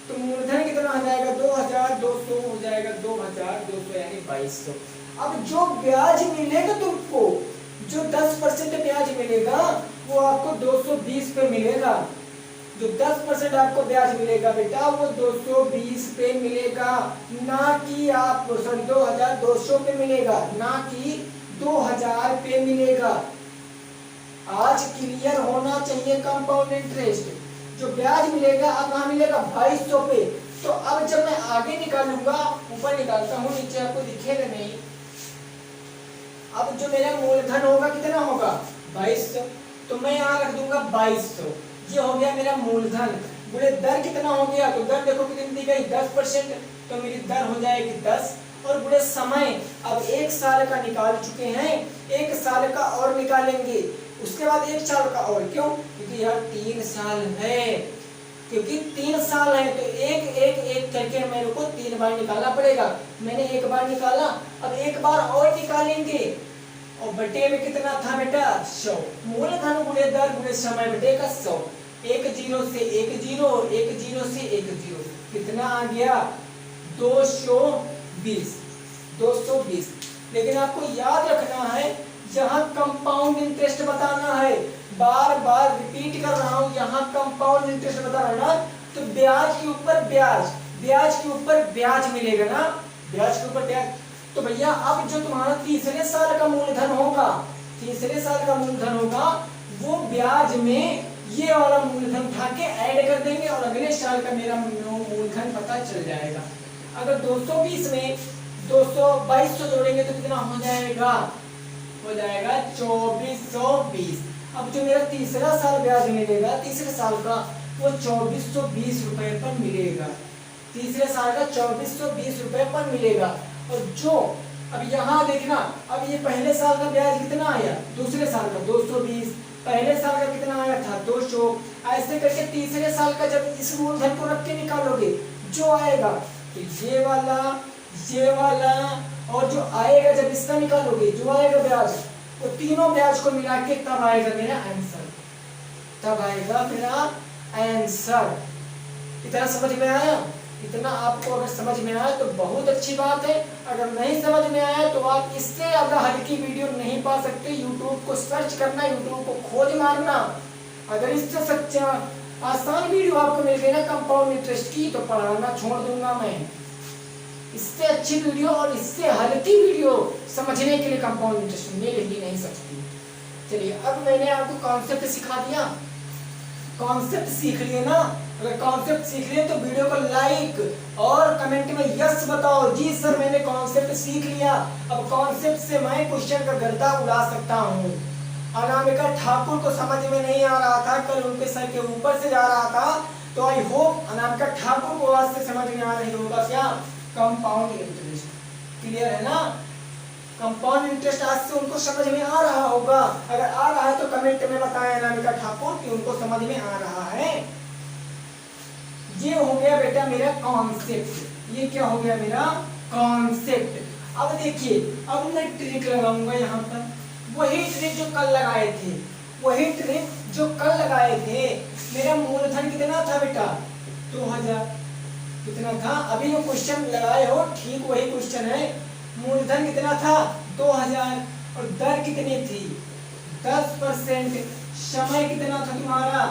तो मूलधन कितना आ जाएगा 2200 हो जाएगा, 2200 यानी 2200। अब जो ब्याज मिलेगा तुमको, जो 10% ब्याज मिलेगा वो आपको 220 पे मिलेगा। जो 10% आपको ब्याज मिलेगा बेटा वो 220 पे मिलेगा, ना कि आप 2200 पे मिलेगा, ना कि 2000 पे मिलेगा। आज क्लियर होना चाहिए कंपाउंड इंटरेस्ट। जो ब्याज मिलेगा अब कहाँ मिलेगा 2200 पे। तो अब जब मैं आगे निकालूंगा, ऊपर निकालता हूँ, नीचे आपको दिखेगा नहीं। अब जो मेरा मूलधन होगा कितना होगा 2200, तो मैं यहाँ रख दूंगा 2200, ये हो गया मेरा मूलधन। गुणे दर कितना हो गया, तो दर देखो कितनी दी गई 10%, तो मेरी दर हो जाएगी 10। और गुणे समय, अब 1 साल का निकाल चुके हैं, 1 साल का और निकालेंगे, उसके बाद 1 साल का और। क्यों, क्योंकि यार 3 साल है, क्योंकि 3 साल है तो एक करके मेरे को 3 बार निकालना पड़ेगा। मैंने 1 बार निकाला, अब 1 बार और निकालेंगे, और बटे में कितना था बेटा 100। मूलधन गुणे दर गुणे समय बटे का 100, 1 जीरो से 1 जीरो, 1 जीरो से 1 जीरो, कितना आ गया 220, 220। लेकिन आपको याद रखना है, जहां कंपाउंड इंटरेस्ट बताना है, बार बार रिपीट कर रहा हूं, यहाँ कंपाउंड इंटरेस्ट बताना है ना, तो ब्याज के ऊपर ब्याज, ब्याज के ऊपर ब्याज मिलेगा ना, ब्याज के ऊपर ब्याज। तो भैया अब जो तुम्हारा तीसरे साल का मूलधन होगा, तीसरे साल का मूलधन होगा, वो ब्याज में ये वाला मूलधन उठा के ऐड कर देंगे और अगले साल का मेरा मूलधन पता चल जाएगा। अगर 220 में 2200 जोड़ेंगे तो कितना हो जाएगा, हो जाएगा 2420। अब जो मेरा तीसरा साल ब्याज मिलेगा, तीसरे साल का, वो 2420 रुपए पर मिलेगा। तीसरे साल का 2420 रुपए पर मिलेगा। और जो अब यहाँ देखना, अब ये पहले साल का ब्याज कितना आया, दूसरे साल का 220, पहले साल का कितना आया था 200, ऐसे करके तीसरे साल का जब इस मूलधन को रख के निकालोगे, जो आएगा तो ये वाला और जो आएगा जब इसका निकालोगे, जो आएगा ब्याज, वो तीनों ब्याज को मिला के तब आएगा मेरा आंसर, तब आएगा मेरा आंसर। इतना समझ में आया, इतना आपको अगर समझ में आया तो बहुत अच्छी बात है। अगर नहीं समझ में आया तो आप इससे ज़्यादा हल्की वीडियो नहीं पा सकते। यूट्यूब को सर्च करना, यूट्यूब को खोज मारना। अगर इससे सच्चा आसान वीडियो आपको मिल गई ना कंपाउंड इंटरेस्ट की, तो पढ़ाना छोड़ दूंगा मैं। इससे अच्छी वीडियो और इससे हल्की वीडियो समझने के लिए कंपाउंड इंटरेस्ट मिल ही नहीं सकती। चलिए, अब मैंने आपको कॉन्सेप्ट सिखा दिया, कॉन्सेप्ट सीख लिए ना। अगर कॉन्सेप्ट सीख लिए तो वीडियो को लाइक और कमेंट में यस बताओ, जी सर मैंने कॉन्सेप्ट सीख लिया। अब कॉन्सेप्ट से मैं क्वेश्चन का गर्दा उड़ा सकता हूँ। अनामिका ठाकुर को समझ में नहीं आ रहा था, कल उनके सर के ऊपर से जा रहा था, तो आई होप अनामिका ठाकुर को आज से समझ में आ रही होगा क्या, कंपाउंड इंटरेस्ट। क्लियर है ना? कंपाउंड इंटरेस्ट आज से उनको समझ में आ रहा होगा। अगर आ रहा है तो कमेंट में बताएं अनामिका ठाकुर कि उनको समझ में आ रहा है। ये हो गया बेटा मेरा कॉन्सेप्ट। ये क्या हो गया मेरा कॉन्सेप्ट। अब देखिए, अब मैं ट्रिक लगाऊंगा यहाँ पर, वही ट्रिक जो कल लगाए थे, वही ट्रिक जो कल लगाए थे। मेरा मूलधन कितना था बेटा? 2000 कितना था? अभी जो क्वेश्चन लगाए हो ठीक वही क्वेश्चन है। मूलधन कितना था? 2000 और दर कितनी थी? 10%। समय कितना था तुम्हारा?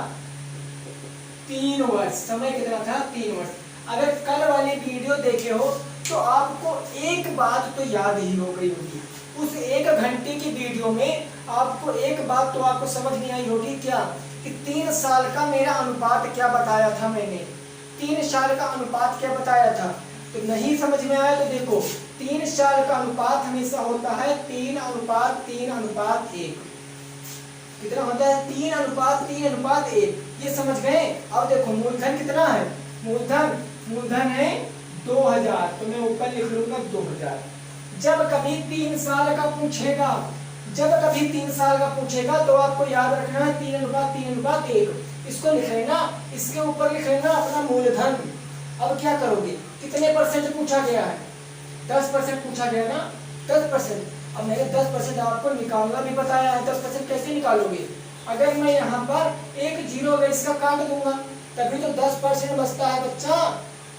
3 वर्ष। समय कितना था? 3 वर्ष। अगर कल वाली वीडियो देखे हो तो आपको एक बात तो याद ही हो गई होगी। उस 1 घंटे की वीडियो में आपको एक बात तो आपको समझ नहीं आई होगी, क्या कि 3 साल का मेरा अनुपात क्या बताया था मैंने। 3 साल का अनुपात क्या बताया था? तो नहीं समझ में आया तो देखो, 3 साल का अनुपात हमेशा होता है 3:3:1। कितना होता है? 3:3:1। ये समझ गए? अब देखो मूलधन कितना है? मूलधन है 2000, तो मैं ऊपर लिख लूंगा 2000। जब कभी 3 साल का पूछेगा, तो आपको याद रखना है 3:3:1। इसको लिख लेना, इसके ऊपर लिख लेना अपना मूलधन। अब क्या करोगे? कितने परसेंट पूछा गया है? 10% पूछा गया ना, 10%। अब मैंने 10% आपको निकालना भी बताया है। 10% कैसे निकालोगे? अगर मैं यहाँ पर एक जीरो अगर इसका काट दूंगा तभी तो 10% बचता है बच्चा।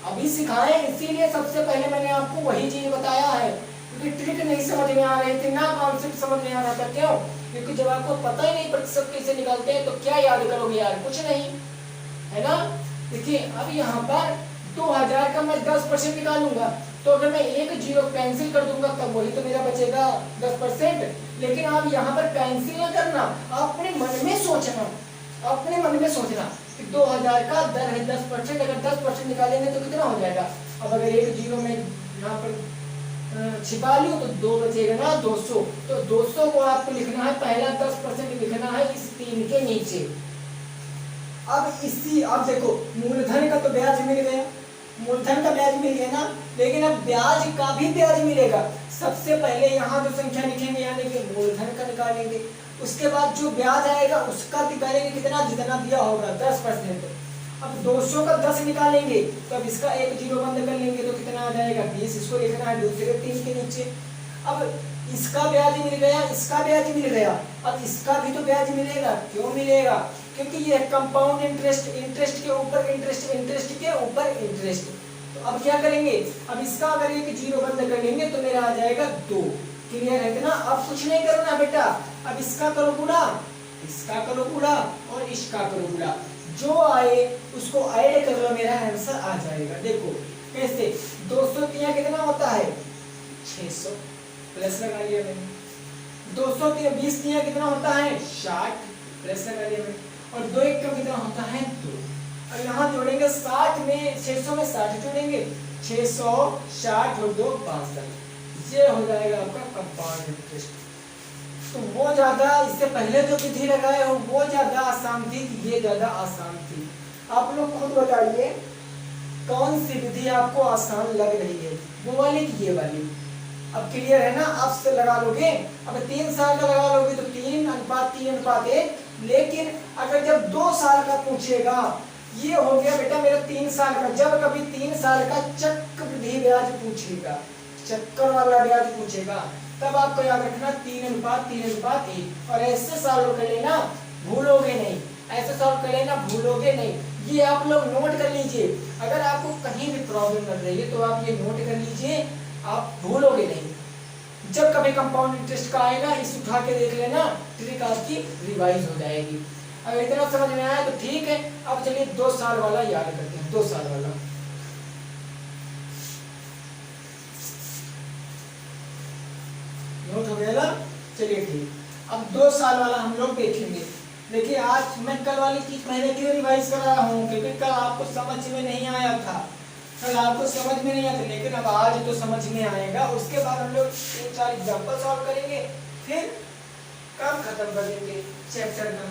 अभी सिखाए, इसीलिए सबसे पहले मैंने आपको वही चीज बताया है, क्योंकि ट्रिक नहीं समझ में आ रही थी ना, कॉन्सेप्ट समझ में आ रहा था। क्यों? क्योंकि जब आपको पता ही नहीं प्रतिशत कैसे निकालते हैं तो क्या याद करोगे यार? कुछ नहीं, है ना? देखिए, अब यहाँ पर 2000 का मैं 10% निकालूंगा, तो अगर मैं एक जीरो कैंसिल कर दूंगा तब वही तो मेरा बचेगा 10%। लेकिन आप यहाँ पर कैंसिल ना करना, अपने मन में सोचना कि 2000 का दर है 10%, अगर 10% निकालेंगे तो कितना हो जाएगा? अब अगर एक जीरो में यहाँ पर छिपा लूं तो 2 बचेगा ना, 200। तो 200 को आपको लिखना है, पहला 10% लिखना है इस 3 के नीचे। अब देखो, मूलधन का तो ब्याज मिल गया, मूलधन का ब्याज मिल गया ना, लेकिन अब ब्याज का भी ब्याज मिलेगा। सबसे पहले यहाँ जो संख्या लिखेंगे यानी कि मूलधन का निकालेंगे, उसके बाद जो ब्याज आएगा उसका निकालेंगे, कितना? जितना दिया होगा 10%। अब 200 का 10 निकालेंगे तो अब इसका एक जीरो बंद कर लेंगे तो कितना आ जाएगा? 20। इसको लिखना है दूसरे 3 के नीचे। अब इसका ब्याज मिल गया, इसका ब्याज मिल गया, अब इसका भी तो ब्याज मिलेगा। क्यों मिलेगा? क्योंकि ये कंपाउंड इंटरेस्ट, इंटरेस्ट के ऊपर इंटरेस्ट, इंटरेस्ट के ऊपर इंटरेस्ट। तो अब क्या करेंगे? अब इसका अगर एक जीरो बंद कर लेंगे तो मेरा आ जाएगा 2। क्लियर है ना? अब कुछ नहीं करना बेटा, अब इसका करो गुणा, इसका करो गुणा और इसका करो गुणा, जो आए उसको ऐड कर लो, मेरा आंसर आ जाएगा। देखो कैसे? 200 कितना होता है? 600, प्लस लगा लिया मैंने। 220 कितना होता है? 60, प्लस लगा लिया मैंने। और 2 1 कितना होता है? 2। और यहाँ जोड़ेंगे 60 में 600 में 60 जोड़ेंगे, 660 और 2 62। ये हो जाएगा आपका कंपाउंड इंटरेस्ट। तो वो ज्यादा, इससे पहले जो विधि लगाए हो वो ज्यादा आसान थी, ये ज्यादा आसान थी। आप लोग खुद बताइए कौन सी विधि आपको आसान लग रही है, वो वाली कि ये वाली? अब क्लियर है ना? आप से लगा लोगे, अब 3 साल का लगा लोगे तो 3:3:1। लेकिन अगर जब 2 साल का पूछेगा, ये हो गया बेटा मेरा 3 साल का। जब कभी 3 साल का चक्रवृद्धि ब्याज पूछेगा, चक्कर वाला ब्याज पूछेगा, तब आपको याद रखना 3:3:1। और ऐसे सॉल्व कर लेना, भूलोगे नहीं, ऐसे सॉल्व कर लेना, भूलोगे नहीं। ये आप लोग नोट कर लीजिए। अगर आपको कहीं भी प्रॉब्लम लग रही है तो आप ये नोट कर लीजिए, आप भूलोगे नहीं। जब कभी कंपाउंड इंटरेस्ट का आएगा इस उठा के देख लेना, ट्रिक आपकी रिवाइज हो जाएगी। अगर इतना समझ में आया तो ठीक है। अब चलिए 2 साल वाला याद करते हैं। 2 साल वाला नोट हो गया ना? चलिए ठीक। अब 2 साल वाला हम लोग देखेंगे। देखिए आज मैं कल वाली चीज पहले क्यों रिवाइज कर रहा हूँ, क्योंकि कल आपको समझ में नहीं आया था। कल आपको समझ में नहीं आया था, लेकिन अब आज तो समझ में आएगा। उसके बाद हम लोग 3-4 एग्जाम्पल सॉल्व करेंगे, फिर काम खत्म कर देंगे चैप्टर का।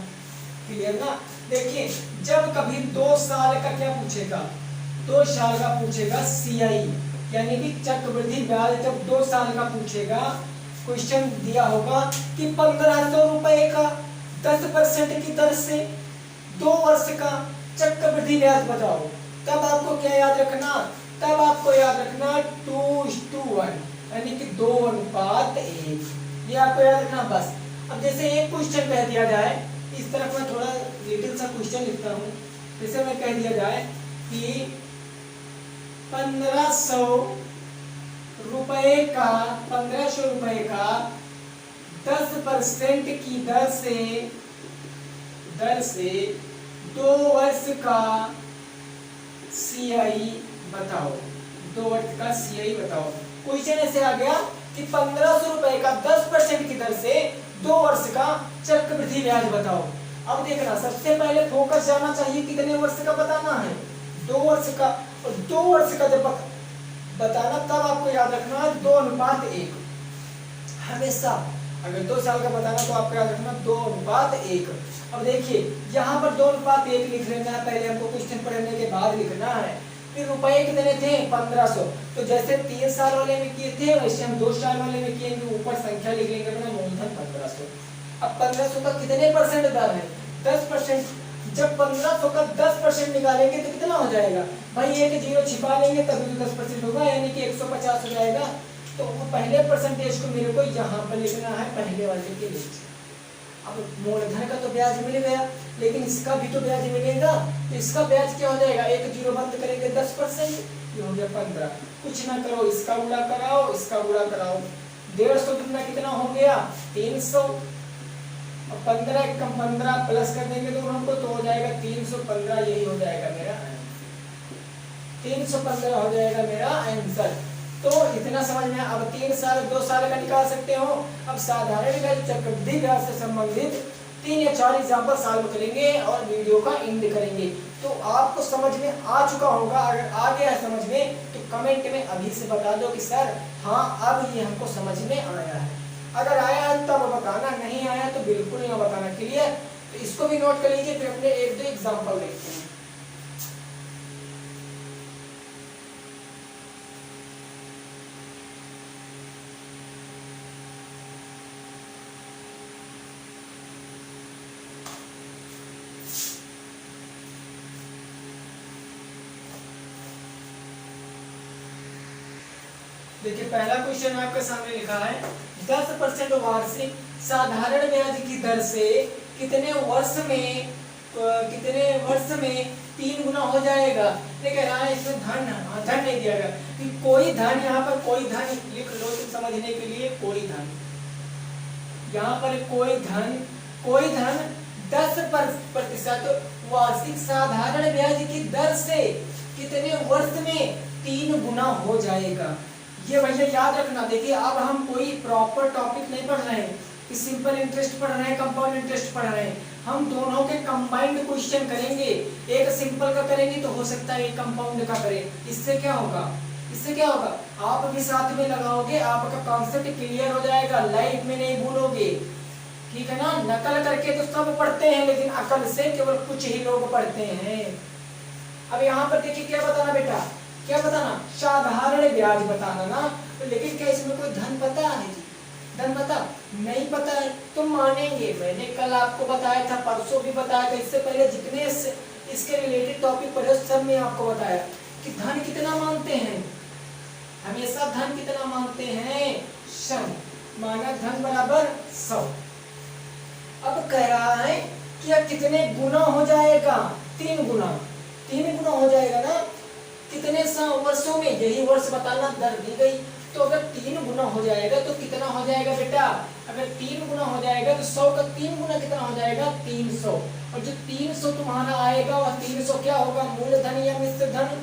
क्लियर ना? देखिए जब कभी 2 साल का क्या पूछेगा, 2 साल का पूछेगा CI यानी कि चक्रवृद्धि ब्याज, जब 2 साल का पूछेगा, क्वेश्चन दिया होगा कि 1500 रुपए का 10% की दर से 2 वर्ष का चक्रवृद्धि ब्याज बताओ। तब आपको क्या याद रखना, तब आपको याद रखना 2:1 यानी कि 2:1, ये आपको याद रखना बस। अब जैसे एक क्वेश्चन कह दिया जाए, इस तरफ मैं थोड़ा डिटेल सा क्वेश्चन लिखता हूँ। जैसे मैं कह दिया जाए कि 1500 रुपए का 10% की दर से 2 वर्ष का CI बताओ। 2 वर्ष का CI बताओ। क्वेश्चन ऐसे आ गया कि 1500 रुपए का 10% की दर से 2 वर्ष का चक्रवृद्धि ब्याज बताओ। अब देखना, सबसे पहले फोकस जाना चाहिए कितने वर्ष का बताना है, 2 वर्ष का। और 2 वर्ष का जब बताना तब आपको याद रखना है 2:1 हमेशा। अगर 2 साल का बताना तो आपको याद रखना 2:1। अब देखिए यहाँ पर 2:1 लिख लेना है, पहले हमको क्वेश्चन पढ़ने के बाद लिखना है। फिर रुपए कितने थे 1500, तो जैसे 3 साल वाले में किए थे वैसे हम 2 साल वाले में किएंगे, ऊपर संख्या लिख लेंगे अपना मूलधन 1500। अब 1500 का कितने परसेंट दर है, 10%। जब 1500 का 10% निकालेंगे तो कितना हो जाएगा भाई, एक 0 छिपा लेंगे तभी तो 10% होगा, यानी कि 150 हो जाएगा। तो वो पहले परसेंटेज को मेरे को यहाँ पर लिखना है पहले वाले के नीचे। अब मूलधन का तो ब्याज मिल गया, लेकिन इसका भी तो ब्याज मिलेगा, तो इसका ब्याज क्या हो जाएगा, एक 0 बंद करेंगे 10%, ये हो गया 15। कुछ ना करो, इसका गुणा कराओ, इसका गुणा कराओ। 150 कितना कितना हो गया 300। 15 कम 15 प्लस कर देंगे दोनों को तो हो जाएगा 315। यही हो जाएगा मेरा 315 हो जाएगा मेरा आंसर। तो इतना समझ में। अब 3 साल 2 साल का निकाल सकते हो। अब साधारण ब्याज चक्रवृद्धि ब्याज से संबंधित 3 या 4 एग्जाम्पल सॉल्व करेंगे और वीडियो का एंड करेंगे। तो आपको समझ में आ चुका होगा। अगर आ गया है समझ में तो कमेंट में अभी से बता दो कि सर हाँ अब ये हमको समझ में आया है। अगर आया है तब बताना, नहीं आया तो बिल्कुल ना बताना। क्लियर? तो इसको भी नोट कर लीजिए, फिर अपने 1-2 एग्जाम्पल देखते हैं। देखिए पहला क्वेश्चन आपके सामने लिखा है 10% वार्षिक साधारण ब्याज की दर से कितने वर्ष में 3 गुना हो जाएगा। लेकिन हाँ इसमें धन नहीं दिया गया कि कोई धन, यहाँ पर कोई धन लिख लो तुम समझने के लिए। कोई धन, यहाँ पर कोई धन 10% वार्षिक साधारण ब्याज की दर से कितने वर्ष में 3 गुना हो जाएगा। ये भैया याद रखना। देखिए अब हम कोई प्रॉपर टॉपिक नहीं पढ़ रहे हैं कि सिंपल इंटरेस्ट पढ़ रहे हैं, कंपाउंड इंटरेस्ट पढ़ रहे हैं। हम दोनों के कंबाइंड क्वेश्चन करेंगे। एक सिंपल का करेंगे तो हो सकता है एक कंपाउंड का करें। इससे क्या होगा आप भी साथ में लगाओगे, आपका कॉन्सेप्ट क्लियर हो जाएगा, लाइफ में नहीं भूलोगे। ठीक है ना? नकल करके तो सब पढ़ते हैं, लेकिन अकल से केवल कुछ ही लोग पढ़ते हैं। अब यहाँ पर देखिए क्या बताना बेटा, क्या बताना, साधारण ब्याज बताना ना। तो लेकिन क्या इसमें कोई धन पता है जी? धन पता नहीं पता है तो मानेंगे। मैंने कल आपको बताया था, परसों भी बताया था, इससे पहले जितने इसके रिलेटेड टॉपिक पढ़े सब में आपको बताया कि धन कितना मानते हैं। हमेशा धन कितना मानते हैं, 100 माना धन बराबर 100। अब कह रहा है कि कितने गुना हो जाएगा, 3 गुना। 3 गुना हो जाएगा ना, कितने वर्षों में, यही वर्ष बताना, दर दी गई। तो अगर 3 गुना हो जाएगा तो कितना हो जाएगा बेटा, अगर 3 गुना हो जाएगा तो 100 का 3 गुना कितना हो जाएगा, 300। और जो 300 तुम्हारा आएगा वह 300 क्या होगा, मूलधन या मिश्र धन,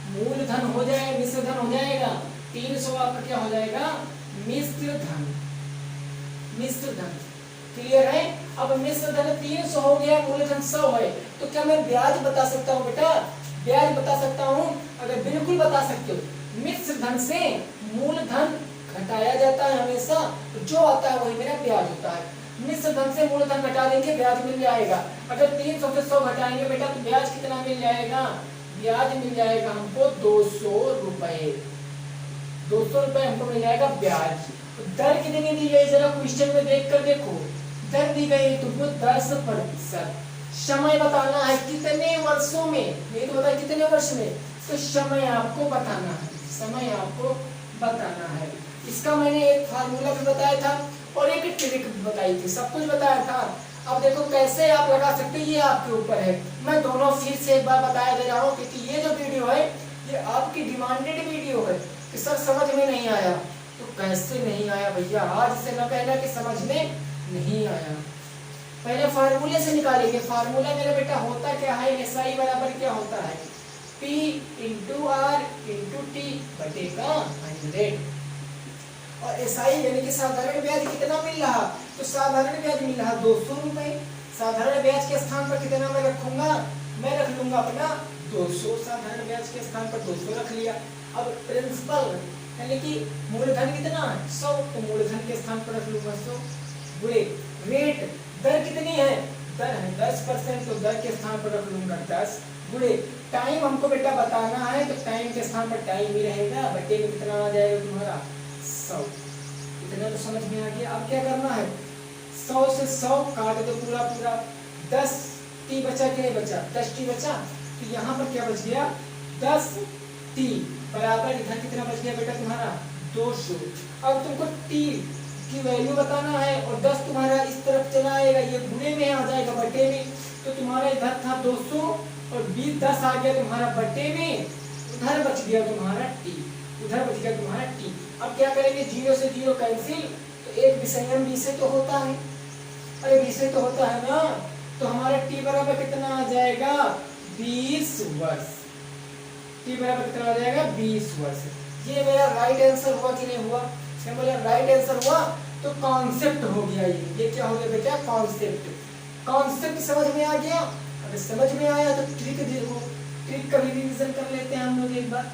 मूलधन हो जाएगा, मिश्र धन हो जाएगा। 300 आपका क्या हो जाएगा, मिश्र धन, मिश्र धन। क्लियर है। अब मिश्र धन 300 हो गया, मूलधन 100 है, तो क्या मैं ब्याज बता सकता हूँ बेटा, ब्याज बता सकता हूँ? अगर बिल्कुल बता सकते हो। मिश्र धन से मूलधन घटाया जाता है हमेशा, तो जो आता है वही मेरा ब्याज होता है। मिश्र धन से मूलधन घटा देंगे, ब्याज मिल जाएगा। अगर 300 से 100 घटाएंगे बेटा तो ब्याज कितना मिल जाएगा, ब्याज मिल जाएगा हमको 200 रुपए, 200 रुपए हमको मिल जाएगा ब्याज। दर कितनी दी गई, जरा क्वेश्चन में देख कर देखो, दर दी गई तुमको 10%। समय बताना है कितने वर्षों में, ये तो बता कितने वर्ष में, तो समय आपको बताना है, समय आपको बताना है। इसका मैंने एक फार्मूला भी बताया था और एक ट्रिक भी बताई थी, सब कुछ बताया था। अब देखो कैसे आप लगा सकते हो, ये आपके ऊपर है। मैं दोनों फिर से एक बार बताया दे रहा हूँ, क्योंकि ये जो वीडियो है ये आपकी डिमांडेड वीडियो है कि सर समझ में नहीं आया, तो कैसे नहीं आया भैया, आज से न कहना कि समझ में नहीं आया। पहले फार्मूले से निकालेंगे। फार्मूला मेरा बेटा होता क्या है, SI बराबर क्या होता है, P into R into T बटे का 100। और SI यानी कि साधारण ब्याज कितना मिल रहा, तो साधारण ब्याज मिल रहा 200 रुपए। साधारण ब्याज के स्थान पर कितना मैं रखूंगा, मैं रख लूंगा अपना 200, साधारण ब्याज के स्थान पर 200 रख लिया। अब प्रिंसिपल यानी कि मूलधन कितना है 100, तो मूलधन के स्थान पर रख लूंगा 100 गुणे रेट, दर कितनी है, दर है 10%, तो दर के स्थान पर रख लूंगा 10 गुणे टाइम हमको बेटा बताना है, तो टाइम के स्थान पर टाइम ही रहेगा, बटे में कितना आ जाएगा तुम्हारा 100। इतना तो समझ में आ गया। अब क्या करना है, 100 से 100 काट दो पूरा पूरा, 10 टी बचा कि नहीं बचा, 10 टी बचा, तो यहाँ पर क्या बच गया 10 टी बराबर इधर कितना बच गया बेटा तुम्हारा 200। अब तुमको टी की वैल्यू बताना है और 10 तुम्हारा इस तरफ चला आएगा, ये गुणे में आ जाएगा बटे में, तो तुम्हारा इधर था 200 और 10 आ गया तुम्हारा बटे में, उधर बच गया तुम्हारा टी, उधर बच गया तुम्हारा टी। अब क्या करेंगे, 0 से 0 कैंसिल, तो एक विषयन बी से तो होता है, अरे बी से तो होता है ना, तो हमारा टी बराबर कितना आ जाएगा 20 वर्ष, टी बराबर कितना आ जाएगा 20 वर्ष। ये मेरा राइट आंसर हुआ कि नहीं हुआ, क्या बोला राइट आंसर हुआ, तो कॉन्सेप्ट हो गया ये क्या हो गया बेटा कॉन्सेप्ट। कॉन्सेप्ट समझ में आ गया, अगर समझ में आया तो ट्रिक देखो, ट्रिक का भी रिवीजन कर लेते हैं हम लोग एक बार।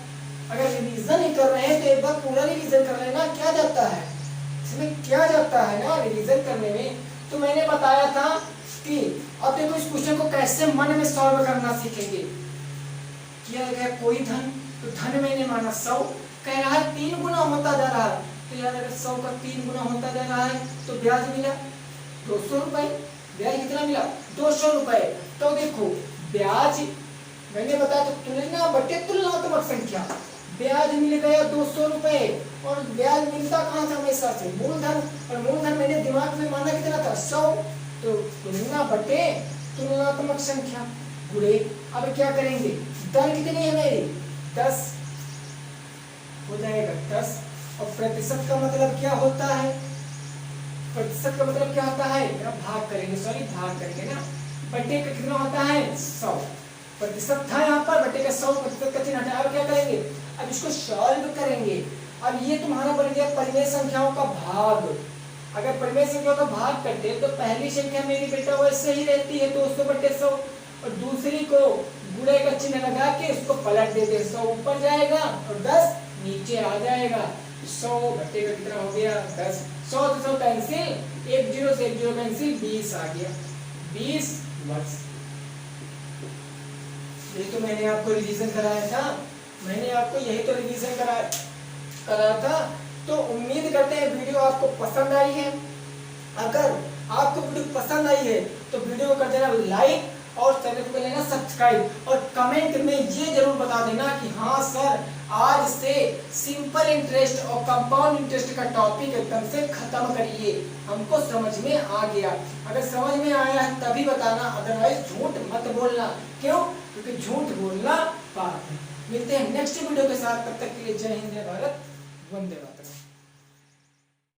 अगर रिवीजन ही कर रहे हैं तो एक बार पूरा रिवीजन कर लेना, क्या जाता है इसमें, क्या जाता है ना रिवीजन करने में। तो मैंने बताया था कि अब देखो इस क्वेश्चन को कैसे मन में सॉल्व करना सीखेंगे। किया गया कोई धन, तो धन मैंने माना 100, कह रहा है 3 गुना होता जा रहा है, तो यार अगर 100 का 3 गुना होता जा रहा है तो ब्याज मिला 200 रुपए, ब्याज कितना मिला 200 रुपए। तो देखो ब्याज मैंने बताया तो तुलना बटे तुलनात्मक संख्या, ब्याज मिल गया 200 रुपए, और ब्याज मिलता कहाँ था हमेशा से मूलधन, और मूलधन मैंने दिमाग में माना कितना था 100, तो तुलना बटे तुलनात्मक संख्या गुणे। अब क्या करेंगे, दर कितनी है मेरी 10 हो जाएगा 10, और प्रतिशत का मतलब क्या होता है, प्रतिशत का मतलब क्या होता है, भाग करेंगे, सॉरी भाग करेंगे ना, बटे का कितना होता है 100, प्रतिशत था यहाँ पर, बटे का 100 प्रतिशत का चिन्ह हटाया। अब क्या करेंगे, अब इसको सॉल्व करेंगे। अब ये तुम्हारा बन गया परिमेय संख्याओं का भाग। अगर परिमेय संख्याओं का भाग करते हैं तो पहली संख्या मेरी बेटा वैसे ही रहती है 200 बटे 100, और दूसरी को गुणे का चिन्ह लगा के उसको पलट देते हैं, 100 ऊपर जाएगा और 10 नीचे आ जाएगा। 100 बटे का कितना हो गया 10, 100 से 100 कैंसिल, 1 0 से 1 0 कैंसिल, 20 आ गया, 20 वर्ष। ये तो मैंने आपको रिवीजन कराया था, मैंने आपको यही तो रिवीजन कराया था। तो उम्मीद करते हैं वीडियो आपको पसंद आई है। अगर आपको वीडियो पसंद आई है तो वीडियो को कर देना लाइक और चैनल को कर लेना सब्सक्राइब, और कमेंट में ये जरूर बता देना कि हाँ सर आज से सिंपल इंटरेस्ट और कंपाउंड इंटरेस्ट का टॉपिक एकदम से खत्म करिए, हमको समझ में आ गया। अगर समझ में आया है तभी बताना, अदरवाइज झूठ मत बोलना। क्यों, क्योंकि झूठ बोलना पाप है। मिलते हैं नेक्स्ट वीडियो के साथ, तब तक के लिए जय हिंद जय भारत, वंदे मातरम।